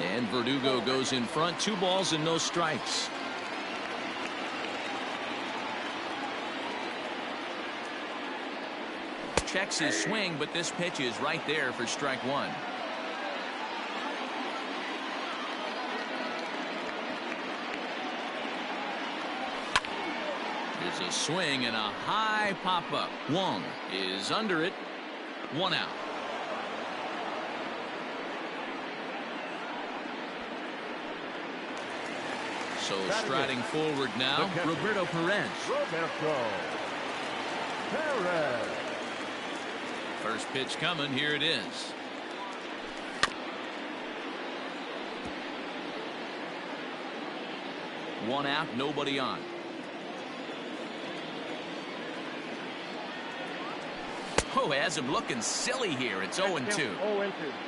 And Verdugo goes in front. 2 balls and no strikes. Checks his swing, but this pitch is right there for strike 1. There's a swing and a high pop-up. Wong is under it. 1 out. So striding forward now, Roberto Perez. First pitch coming. Here it is. One out, nobody on. Oh, has him looking silly here. It's 0-2.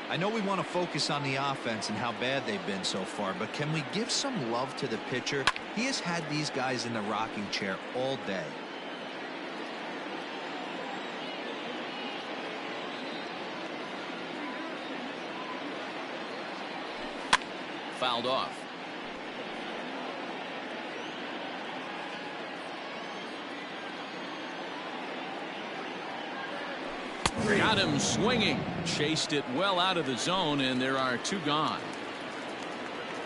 I know we want to focus on the offense and how bad they've been so far, but can we give some love to the pitcher? He has had these guys in the rocking chair all day. Fouled off. Got him swinging. Chased it well out of the zone, and there are 2 gone.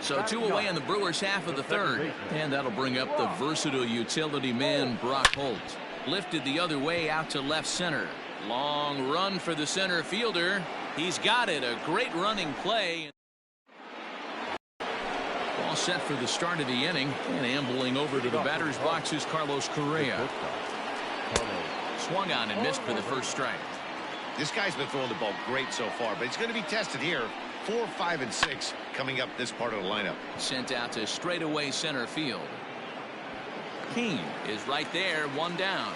So 2 away in the Brewers half of the third. And that'll bring up the versatile utility man, Brock Holt. Lifted the other way out to left center. Long run for the center fielder. He's got it. A great running play. All set for the start of the inning. And ambling over to the batter's box is Carlos Correa. Swung on and missed for the first strike. This guy's been throwing the ball great so far, but he's going to be tested here. 4, 5, and 6 coming up this part of the lineup. Sent out to straightaway center field. Keane is right there, 1 down.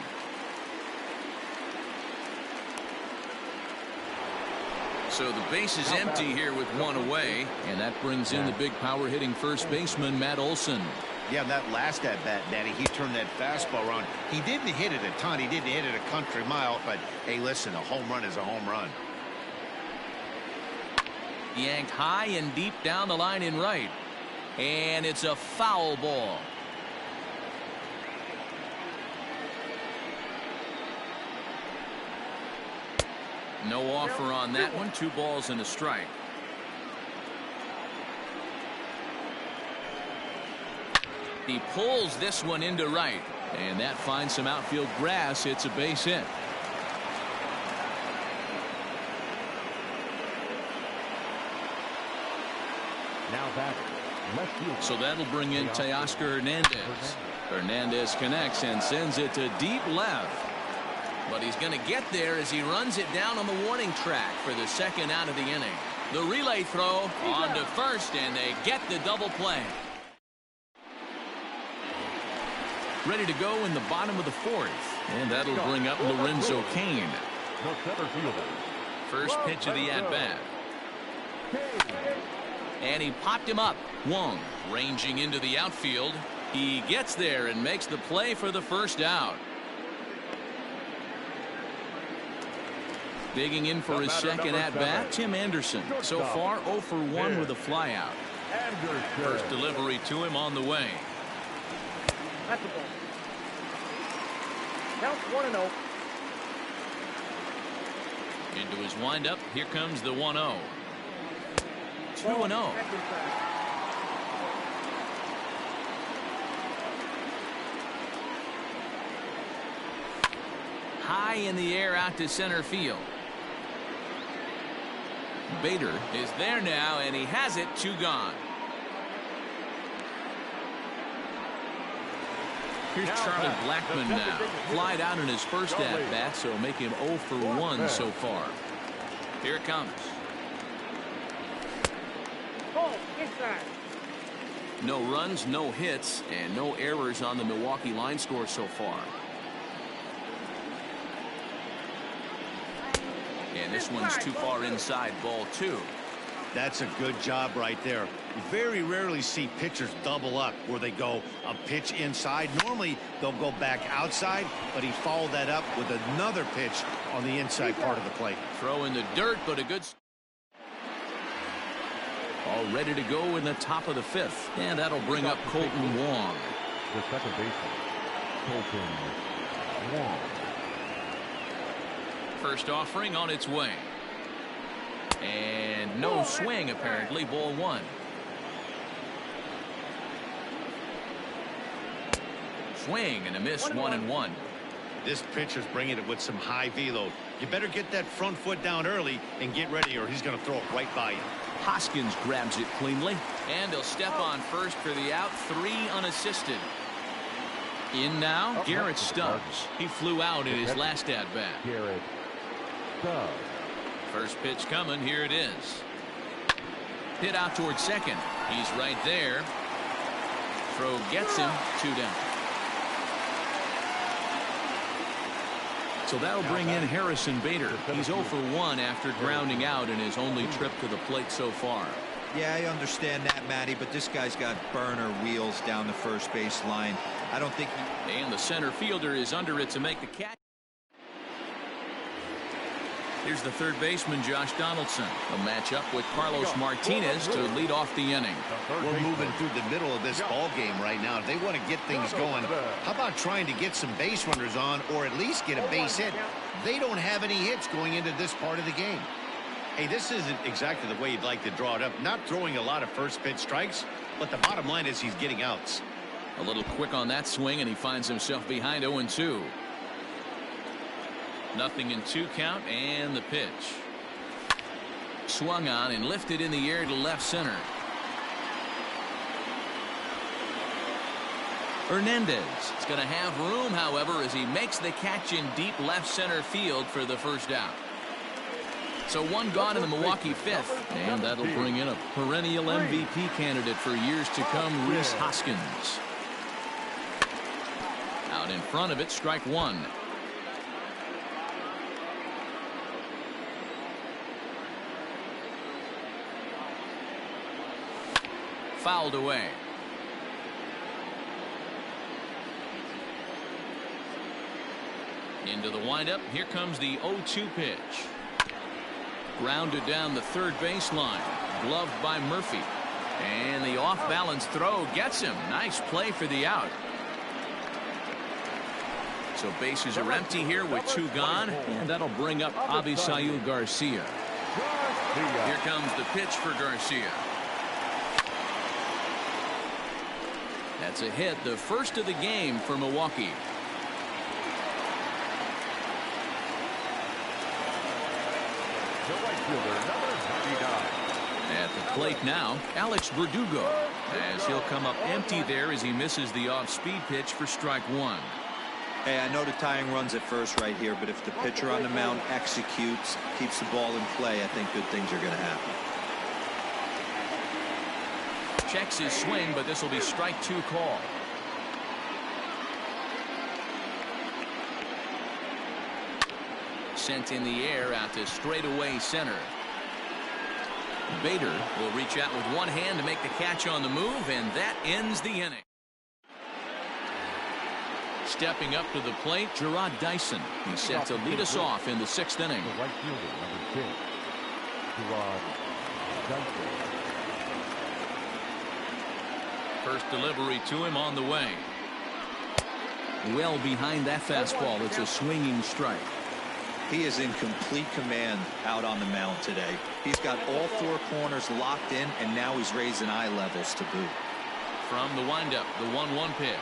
So the base is empty here with 1 away, and that brings in the big power hitting first baseman Matt Olson. Yeah, that last at bat, Danny, he turned that fastball around. He didn't hit it a ton. He didn't hit it a country mile, but hey, listen, a home run is a home run. Yanked high and deep down the line in right, and it's a foul ball. No offer on that one. 2 balls and a strike. He pulls this one into right, and that finds some outfield grass. It's a base hit. Now back, left field. So that'll bring in Teoscar Hernandez. Hernandez connects and sends it to deep left. But he's going to get there as he runs it down on the warning track for the 2nd out of the inning. The relay throw on to first, and they get the double play. Ready to go in the bottom of the 4th. And that'll bring up Lorenzo Cain. First pitch of the at-bat. And he popped him up. Wong ranging into the outfield. He gets there and makes the play for the first out. Digging in for his 2nd at-bat, Tim Anderson. So far 0 for 1 with a flyout. First delivery to him on the way. That's the ball. Count 1-0. Into his windup. Here comes the 1-0. 2-0. High in the air out to center field. Bader is there now, and he has it. 2 gone. Here's Charlie Blackmon now. Flied out in his first at-bat, so make him 0 for 1 so far. Here it comes. No runs, no hits, and no errors on the Milwaukee line score so far. And this one's too far inside, ball 2. That's a good job right there. You very rarely see pitchers double up where they go a pitch inside. Normally they'll go back outside, but he followed that up with another pitch on the inside part of the plate. Throw in the dirt, but a good. All ready to go in the top of the 5th. And that'll bring up Colton Wong. The second baseman, Colton Wong. First offering on its way. And no swing, apparently. Ball 1. swing and a miss, 1-1. This pitcher's bringing it with some high velo. You better get that front foot down early and get ready, or he's going to throw it right by you. Hoskins grabs it cleanly, and he'll step on first for the out. 3 unassisted. In now, Garrett Stubbs. He flew out in his last at bat. Garrett Stubbs. First pitch coming. Here it is. Hit out towards second. He's right there. Throw gets him. 2 down. So that'll bring in Harrison Bader. He's 0 for 1 after grounding out in his only trip to the plate so far. Yeah, I understand that, Matty, but this guy's got burner wheels down the first base line. I don't think he... And the center fielder is under it to make the catch. Here's the third baseman, Josh Donaldson. A matchup with Carlos Martinez to lead off the inning. We're moving through the middle of this ball game right now. If they want to get things going, how about trying to get some base runners on, or at least get a base hit? They don't have any hits going into this part of the game. Hey, this isn't exactly the way you'd like to draw it up. Not throwing a lot of first pitch strikes, but the bottom line is he's getting outs. A little quick on that swing, and he finds himself behind 0-2. Nothing in 2 count, and the pitch. Swung on and lifted in the air to left center. Hernandez is going to have room, however, as he makes the catch in deep left center field for the first out. So 1 gone in the Milwaukee 5th, and that'll bring in a perennial MVP candidate for years to come, Rhys Hoskins. Out in front of it, strike 1. Fouled away. Into the windup. Here comes the 0-2 pitch. Grounded down the third baseline. Gloved by Murphy. And the off-balance throw gets him. Nice play for the out. So bases are empty here with 2 gone. And that'll bring up Avisail Garcia. Here comes the pitch for Garcia. That's a hit, the first of the game for Milwaukee. At the plate now, Alex Verdugo, as he'll come up empty there as he misses the off-speed pitch for strike 1. Hey, I know the tying runs at first right here, but if the pitcher on the mound executes, keeps the ball in play, I think good things are going to happen. Checks his swing, but this will be strike 2 call. Sent in the air out to straightaway center. Bader will reach out with one hand to make the catch on the move, and that ends the inning. Stepping up to the plate, Gerard Dyson. He's set to lead us off in the 6th inning. The right fielder, number 6, Gerard Dyson. First delivery to him on the way. Well behind that fastball. It's a swinging strike. He is in complete command out on the mound today. He's got all 4 corners locked in, and now he's raising eye levels to boot. From the windup, the 1-1 pitch.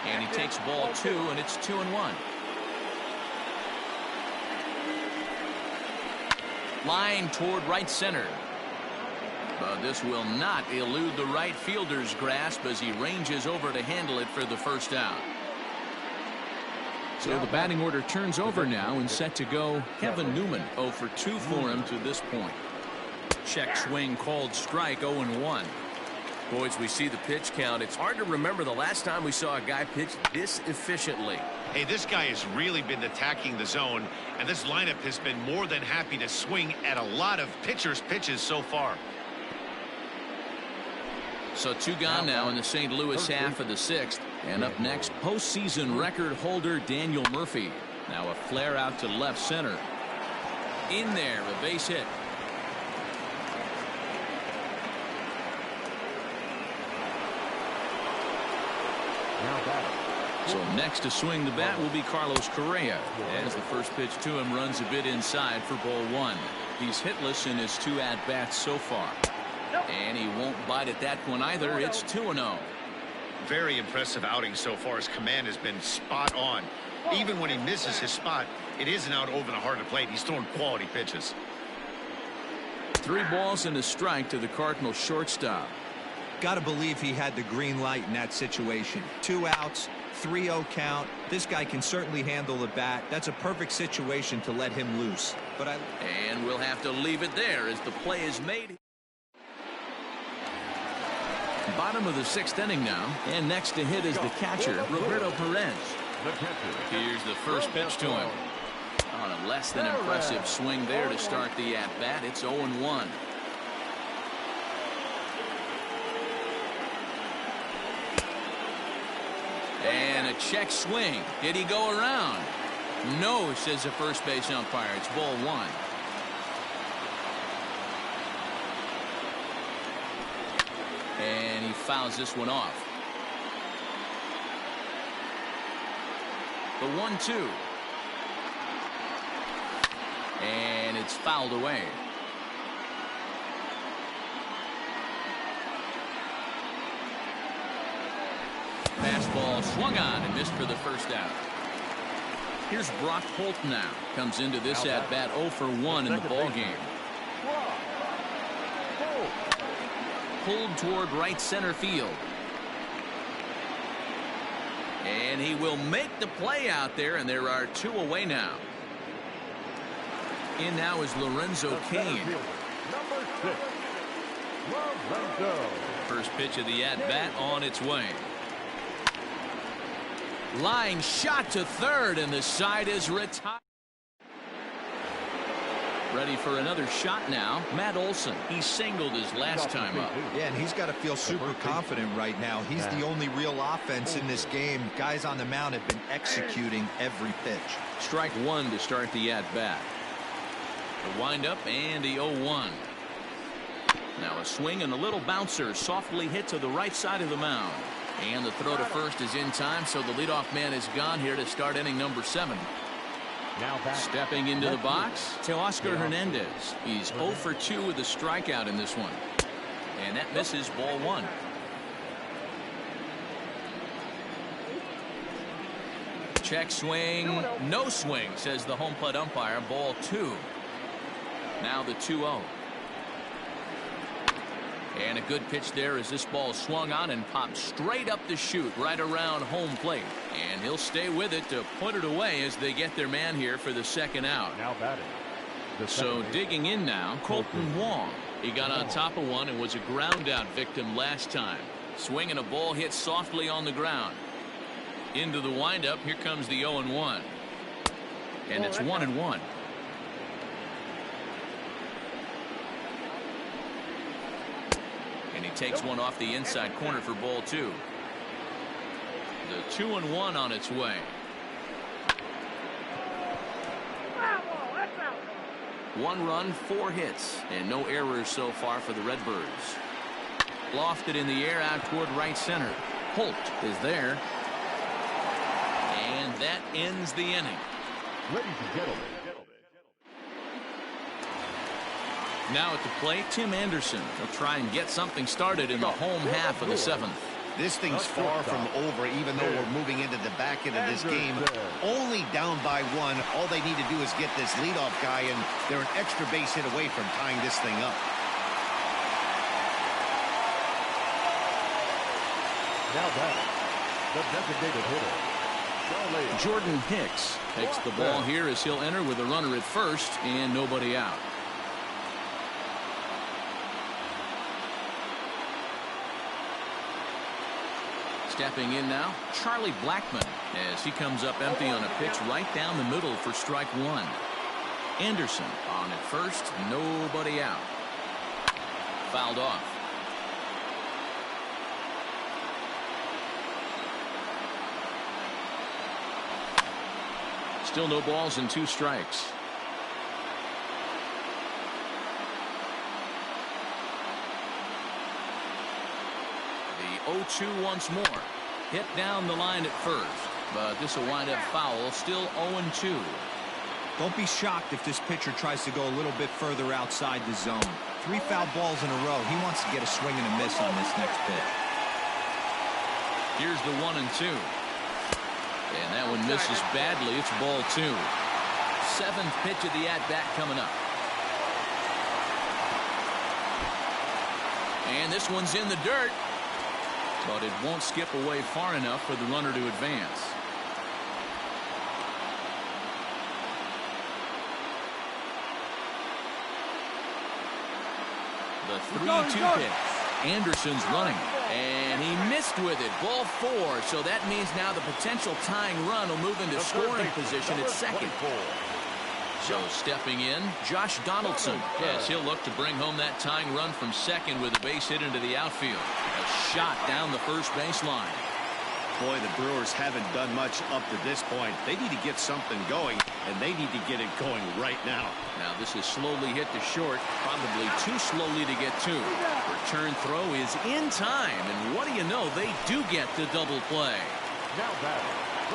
And he takes ball 2, and it's 2-1. Line toward right center. But this will not elude the right fielder's grasp as he ranges over to handle it for the first out. So the batting order turns over now, and set to go Kevin Newman. 0 for 2 for him to this point. Check swing called strike. 0-1. Boys, we see the pitch count. It's hard to remember the last time we saw a guy pitch this efficiently. Hey, this guy has really been attacking the zone, and this lineup has been more than happy to swing at a lot of pitchers' pitches so far. So 2 gone now in the St. Louis half of the 6th. And up next, postseason record holder Daniel Murphy. Now a flare out to left center. In there, a base hit. So next to swing the bat will be Carlos Correa, as the first pitch to him runs a bit inside for ball 1. He's hitless in his 2 at-bats so far. And he won't bite at that one either. It's 2-0. Very impressive outing so far. His command has been spot on. Even when he misses his spot, it isn't out over the heart of the plate. He's throwing quality pitches. 3 balls and a strike to the Cardinals shortstop. Got to believe he had the green light in that situation. 2 outs, 3-0 count. This guy can certainly handle the bat. That's a perfect situation to let him loose. And we'll have to leave it there as the play is made. Bottom of the 6th inning now, and next to hit is the catcher, Roberto Perez. Here's the first pitch to him. On a less than impressive swing there to start the at-bat. It's 0-1. And a check swing. Did he go around? No, says the first base umpire. It's ball 1. And he fouls this one off. The 1-2. And it's fouled away. Fastball swung on and missed for the first out. Here's Brock Holt now. Comes into this at bat 0 for 1 in the ball game. Pulled toward right center field. And he will make the play out there, and there are 2 away now. In now is Lorenzo Cain. Number 6, Lorenzo. First pitch of the at-bat on its way. Line shot to third, and the side is retired. Ready for another shot now. Matt Olson. He singled his last time up. Yeah, and he's got to feel super confident right now. He's the only real offense in this game. Guys on the mound have been executing every pitch. Strike 1 to start the at-bat. The windup and the 0-1. Now a swing and a little bouncer softly hit to the right side of the mound. And the throw to first is in time, so the leadoff man is gone here to start inning number 7. Now back. Stepping into the box, Teoscar Hernandez. He's 0 for 2 with a strikeout in this one. And that misses ball 1. Check swing, no swing, says the home plate umpire. Ball 2. Now the 2-0. And a good pitch there as this ball swung on and popped straight up the chute right around home plate. And he'll stay with it to put it away as they get their man here for the second out. Now batting. So digging in now, Colton Wong. He got on top of one and was a ground out victim last time. Swinging a ball hit softly on the ground. Into the windup. Here comes the 0-1. And it's 1-1. And he takes one off the inside corner for ball 2. The 2-1 on its way. One run, 4 hits, and no errors so far for the Redbirds. Lofted in the air out toward right center. Holt is there. And that ends the inning. Ladies and gentlemen. Now at the plate, Tim Anderson will try and get something started in the home half of the 7th. This thing's far from over, even though we're moving into the back end of this game. Only down by 1. All they need to do is get this leadoff guy, and they're an extra base hit away from tying this thing up. Now batting. The designated hitter, Jordan Hicks takes the ball here as he'll enter with a runner at first and nobody out. Stepping in now, Charlie Blackmon, as he comes up empty on a pitch right down the middle for strike 1. Anderson on at first, nobody out. Fouled off. Still no balls and 2 strikes. The 0-2 once more. Hit down the line at first, but this will wind up foul. Still 0-2. Don't be shocked if this pitcher tries to go a little bit further outside the zone. 3 foul balls in a row. He wants to get a swing and a miss on this next pitch. Here's the 1-2. And that one misses badly. It's ball 2. 7th pitch of the at-bat coming up. And this one's in the dirt. But it won't skip away far enough for the runner to advance. The 3-2 pitch. Anderson's running. And he missed with it. Ball 4. So that means now the potential tying run will move into scoring position at second. So stepping in, Josh Donaldson. Yes, he'll look to bring home that tying run from second with a base hit into the outfield. A shot down the first baseline. Boy, the Brewers haven't done much up to this point. They need to get something going, and they need to get it going right now. Now this is slowly hit to short, probably too slowly to get to. Return throw is in time, and what do you know, they do get the double play. Now batting.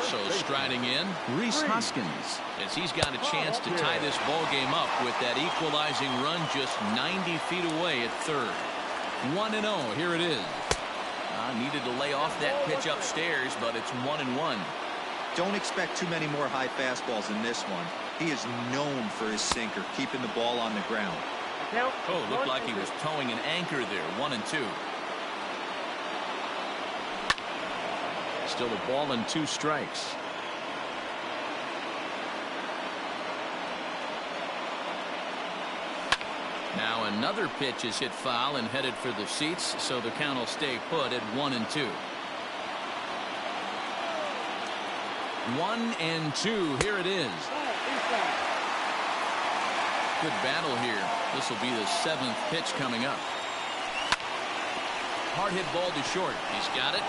So striding in, Rhys Hoskins, as he's got a chance to tie this ball game up with that equalizing run just 90 feet away at third. 1-0, here it is. Needed to lay off that pitch upstairs, but it's 1-1. Don't expect too many more high fastballs in this one. He is known for his sinker, keeping the ball on the ground. Oh, looked like he was towing an anchor there. 1-2. Still a ball and 2 strikes. Now another pitch is hit foul and headed for the seats, so the count will stay put at 1-2. 1-2. Here it is. Good battle here. This will be the 7th pitch coming up. Hard hit ball to short. He's got it.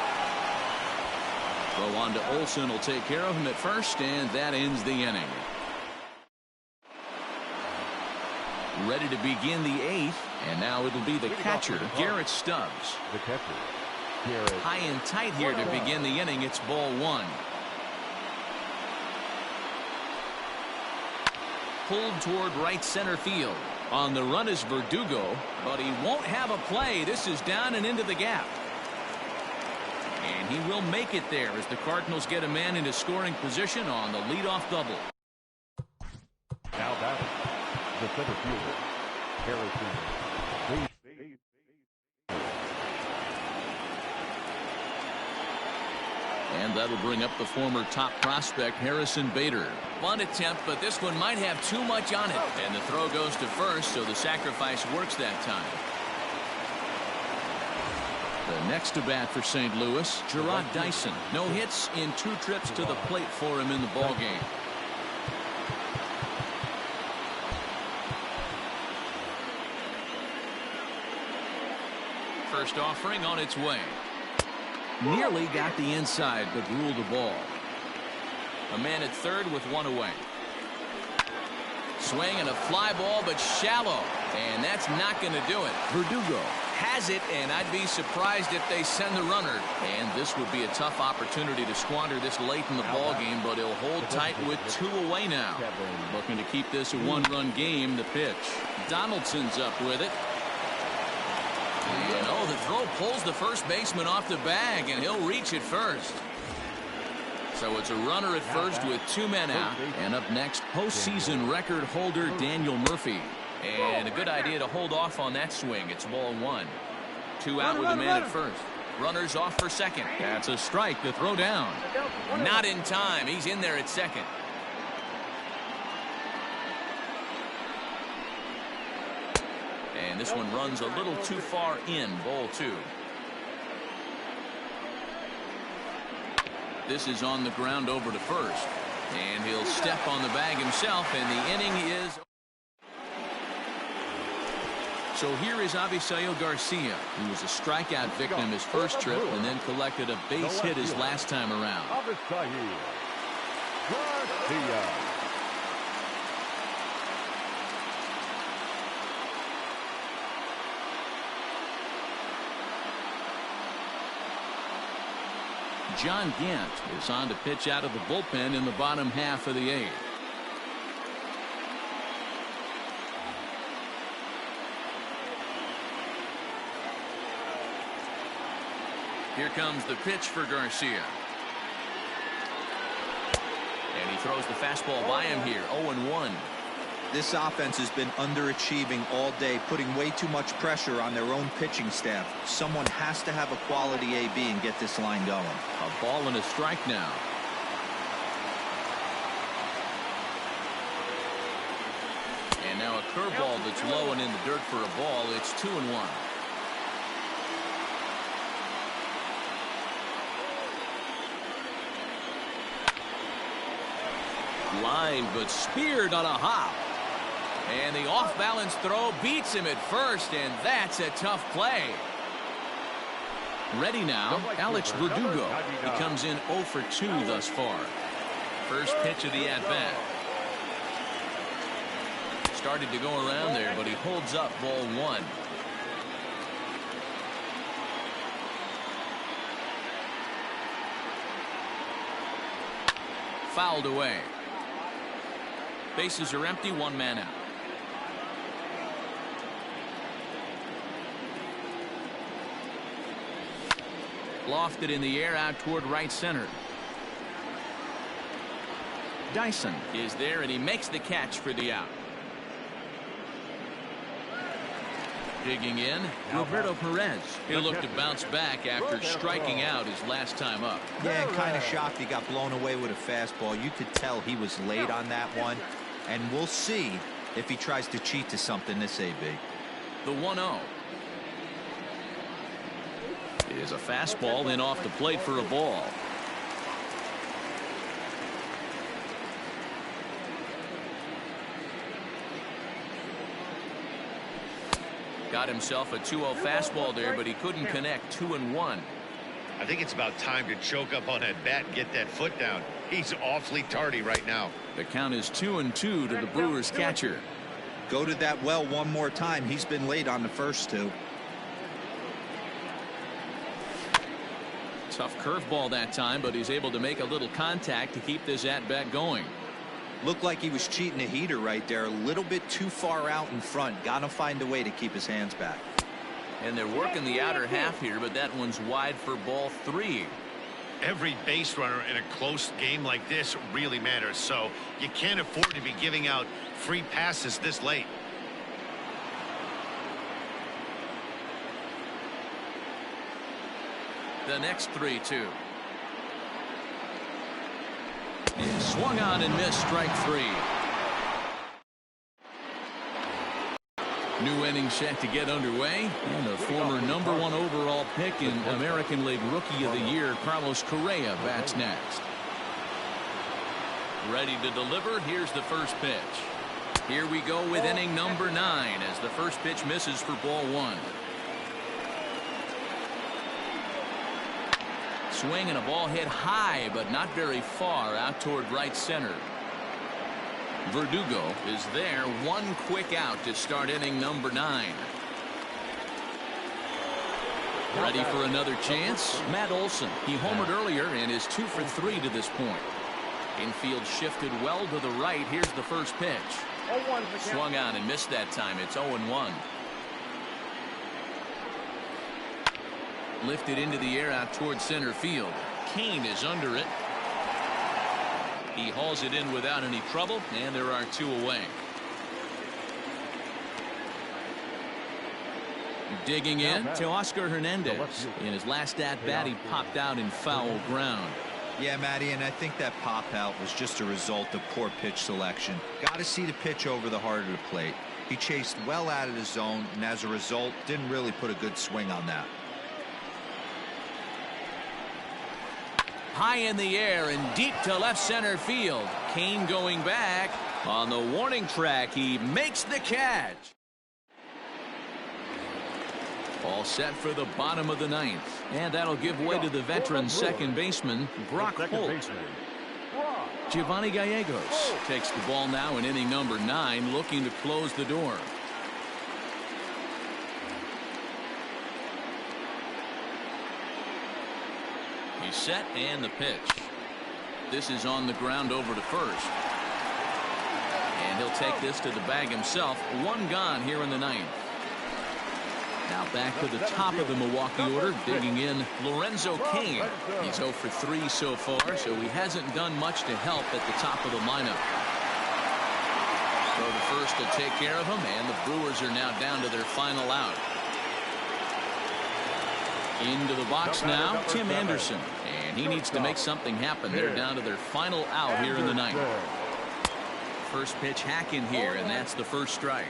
Throw on to Olsen will take care of him at first, and that ends the inning. Ready to begin the 8th, and now it'll be the catcher, Garrett Stubbs. The catcher, Garrett. High and tight here to begin the inning. It's ball 1. Pulled toward right center field. On the run is Verdugo, but he won't have a play. This is down and into the gap. And he will make it there as the Cardinals get a man into scoring position on the leadoff double. Now batting. The center fielder, Harrison. And that'll bring up the former top prospect, Harrison Bader. Bunt attempt, but this one might have too much on it. And the throw goes to first, so the sacrifice works that time. The next to bat for St. Louis, Gerard Dyson. No hits in 2 trips to the plate for him in the ballgame. First offering on its way. Nearly got the inside, but ruled a ball. A man at third with 1 away. Swing and a fly ball, but shallow. And that's not going to do it. Verdugo has it, and I'd be surprised if they send the runner. And this would be a tough opportunity to squander this late in the ball game, but he'll hold tight with 2 away now. Looking to keep this a 1-run game. The pitch. Donaldson's up with it. And the throw pulls the first baseman off the bag, and he'll reach it first. So it's a runner at first with 2 men out. And up next, postseason record holder Daniel Murphy. And a good idea to hold off on that swing. It's ball 1. 2 out with a man at first. Runners off for second. That's a strike. The throw down. Not in time. He's in there at second. And this one runs a little too far in. Ball 2. This is on the ground over to first. And he'll step on the bag himself, and the inning is... So here is Avisail Garcia, who was a strikeout victim his first trip and then collected a base hit his last time around. Avisail Garcia. John Gant is on to pitch out of the bullpen in the bottom half of the 8th. Here comes the pitch for Garcia. And he throws the fastball by him here. 0-1. This offense has been underachieving all day, putting way too much pressure on their own pitching staff. Someone has to have a quality AB and get this line going. A ball and a strike now. And now a curveball that's low and in the dirt for a ball. It's 2-1. Line, but speared on a hop. And the off-balance throw beats him at first, and that's a tough play. Ready now, Alex Verdugo. He comes in 0 for 2 thus far. First pitch of the at-bat. Started to go around there, but he holds up ball 1. Fouled away. Bases are empty, 1 man out. Lofted in the air out toward right center. Dyson is there, and he makes the catch for the out. Digging in, Roberto Perez. He'll look to bounce back after striking out his last time up. Yeah, kind of shocked he got blown away with a fastball. You could tell he was late on that one. And we'll see if he tries to cheat to something this AB. The 1-0. It is a fastball, then off the plate for a ball. Got himself a 2-0 fastball there, but he couldn't connect. 2-1. I think it's about time to choke up on that bat and get that foot down. He's awfully tardy right now. The count is 2-2 to the Brewers catcher. Go to that well one more time. He's been late on the first 2. Tough curveball that time, but he's able to make a little contact to keep this at-bat going. Looked like he was cheating a heater right there. A little bit too far out in front. Got to find a way to keep his hands back. And they're working the outer half here, but that one's wide for ball 3. Every base runner in a close game like this really matters, so you can't afford to be giving out free passes this late. The next 3-2. And swung on and missed, strike 3. New inning set to get underway, and the former #1 overall pick in American League Rookie of the Year, Carlos Correa, bats next. Ready to deliver. Here's the first pitch. Here we go with inning number 9 as the first pitch misses for ball 1. Swing and a ball hit high, but not very far out toward right center. Verdugo is there. One quick out to start inning number 9. Ready for another chance? Matt Olson. He homered earlier and is 2 for 3 to this point. Infield shifted well to the right. Here's the first pitch. Swung on and missed that time. It's 0-1. Lifted into the air out towards center field. Kane is under it. He hauls it in without any trouble, and there are 2 away. Digging in to Oscar Hernandez. In his last at-bat, he popped out in foul ground. Yeah, Matty, and I think that pop out was just a result of poor pitch selection. Got to see the pitch over the heart of the plate. He chased well out of the zone, and as a result, didn't really put a good swing on that. High in the air and deep to left center field. Kane going back. On the warning track, he makes the catch. All set for the bottom of the 9th. And that'll give way to the veteran second baseman, Brock Holt. Giovanni Gallegos takes the ball now in inning number 9, looking to close the door. He's set, and the pitch. This is on the ground over to first. And he'll take this to the bag himself. 1 gone here in the 9th. Now back to the top of the Milwaukee order, digging in Lorenzo Cain. He's 0 for 3 so far, so he hasn't done much to help at the top of the lineup. So the first will take care of him, and the Brewers are now down to their final out. Into the box now, Tim Anderson, and he needs to make something happen. They're down to their final out here in the ninth. First pitch hack in here, and that's the first strike.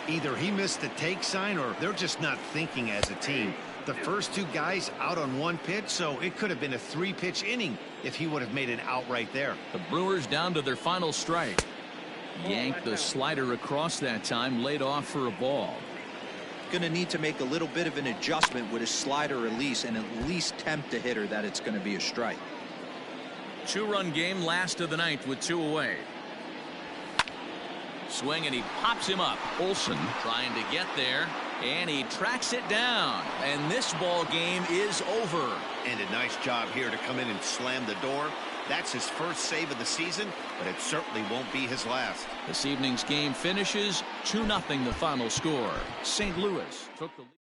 Either he missed the take sign or they're just not thinking as a team. The first two guys out on one pitch, so it could have been a 3-pitch inning if he would have made an out right there. The Brewers down to their final strike. Yanked the slider across that time, laid off for a ball. Going to need to make a little bit of an adjustment with his slider release and at least tempt a hitter that it's going to be a strike. 2-run game, last of the ninth with 2 away. Swing, and he pops him up. Olsen trying to get there, and he tracks it down. And this ball game is over. And a nice job here to come in and slam the door. That's his first save of the season, but it certainly won't be his last. This evening's game finishes 2-0 the final score. St. Louis took the lead.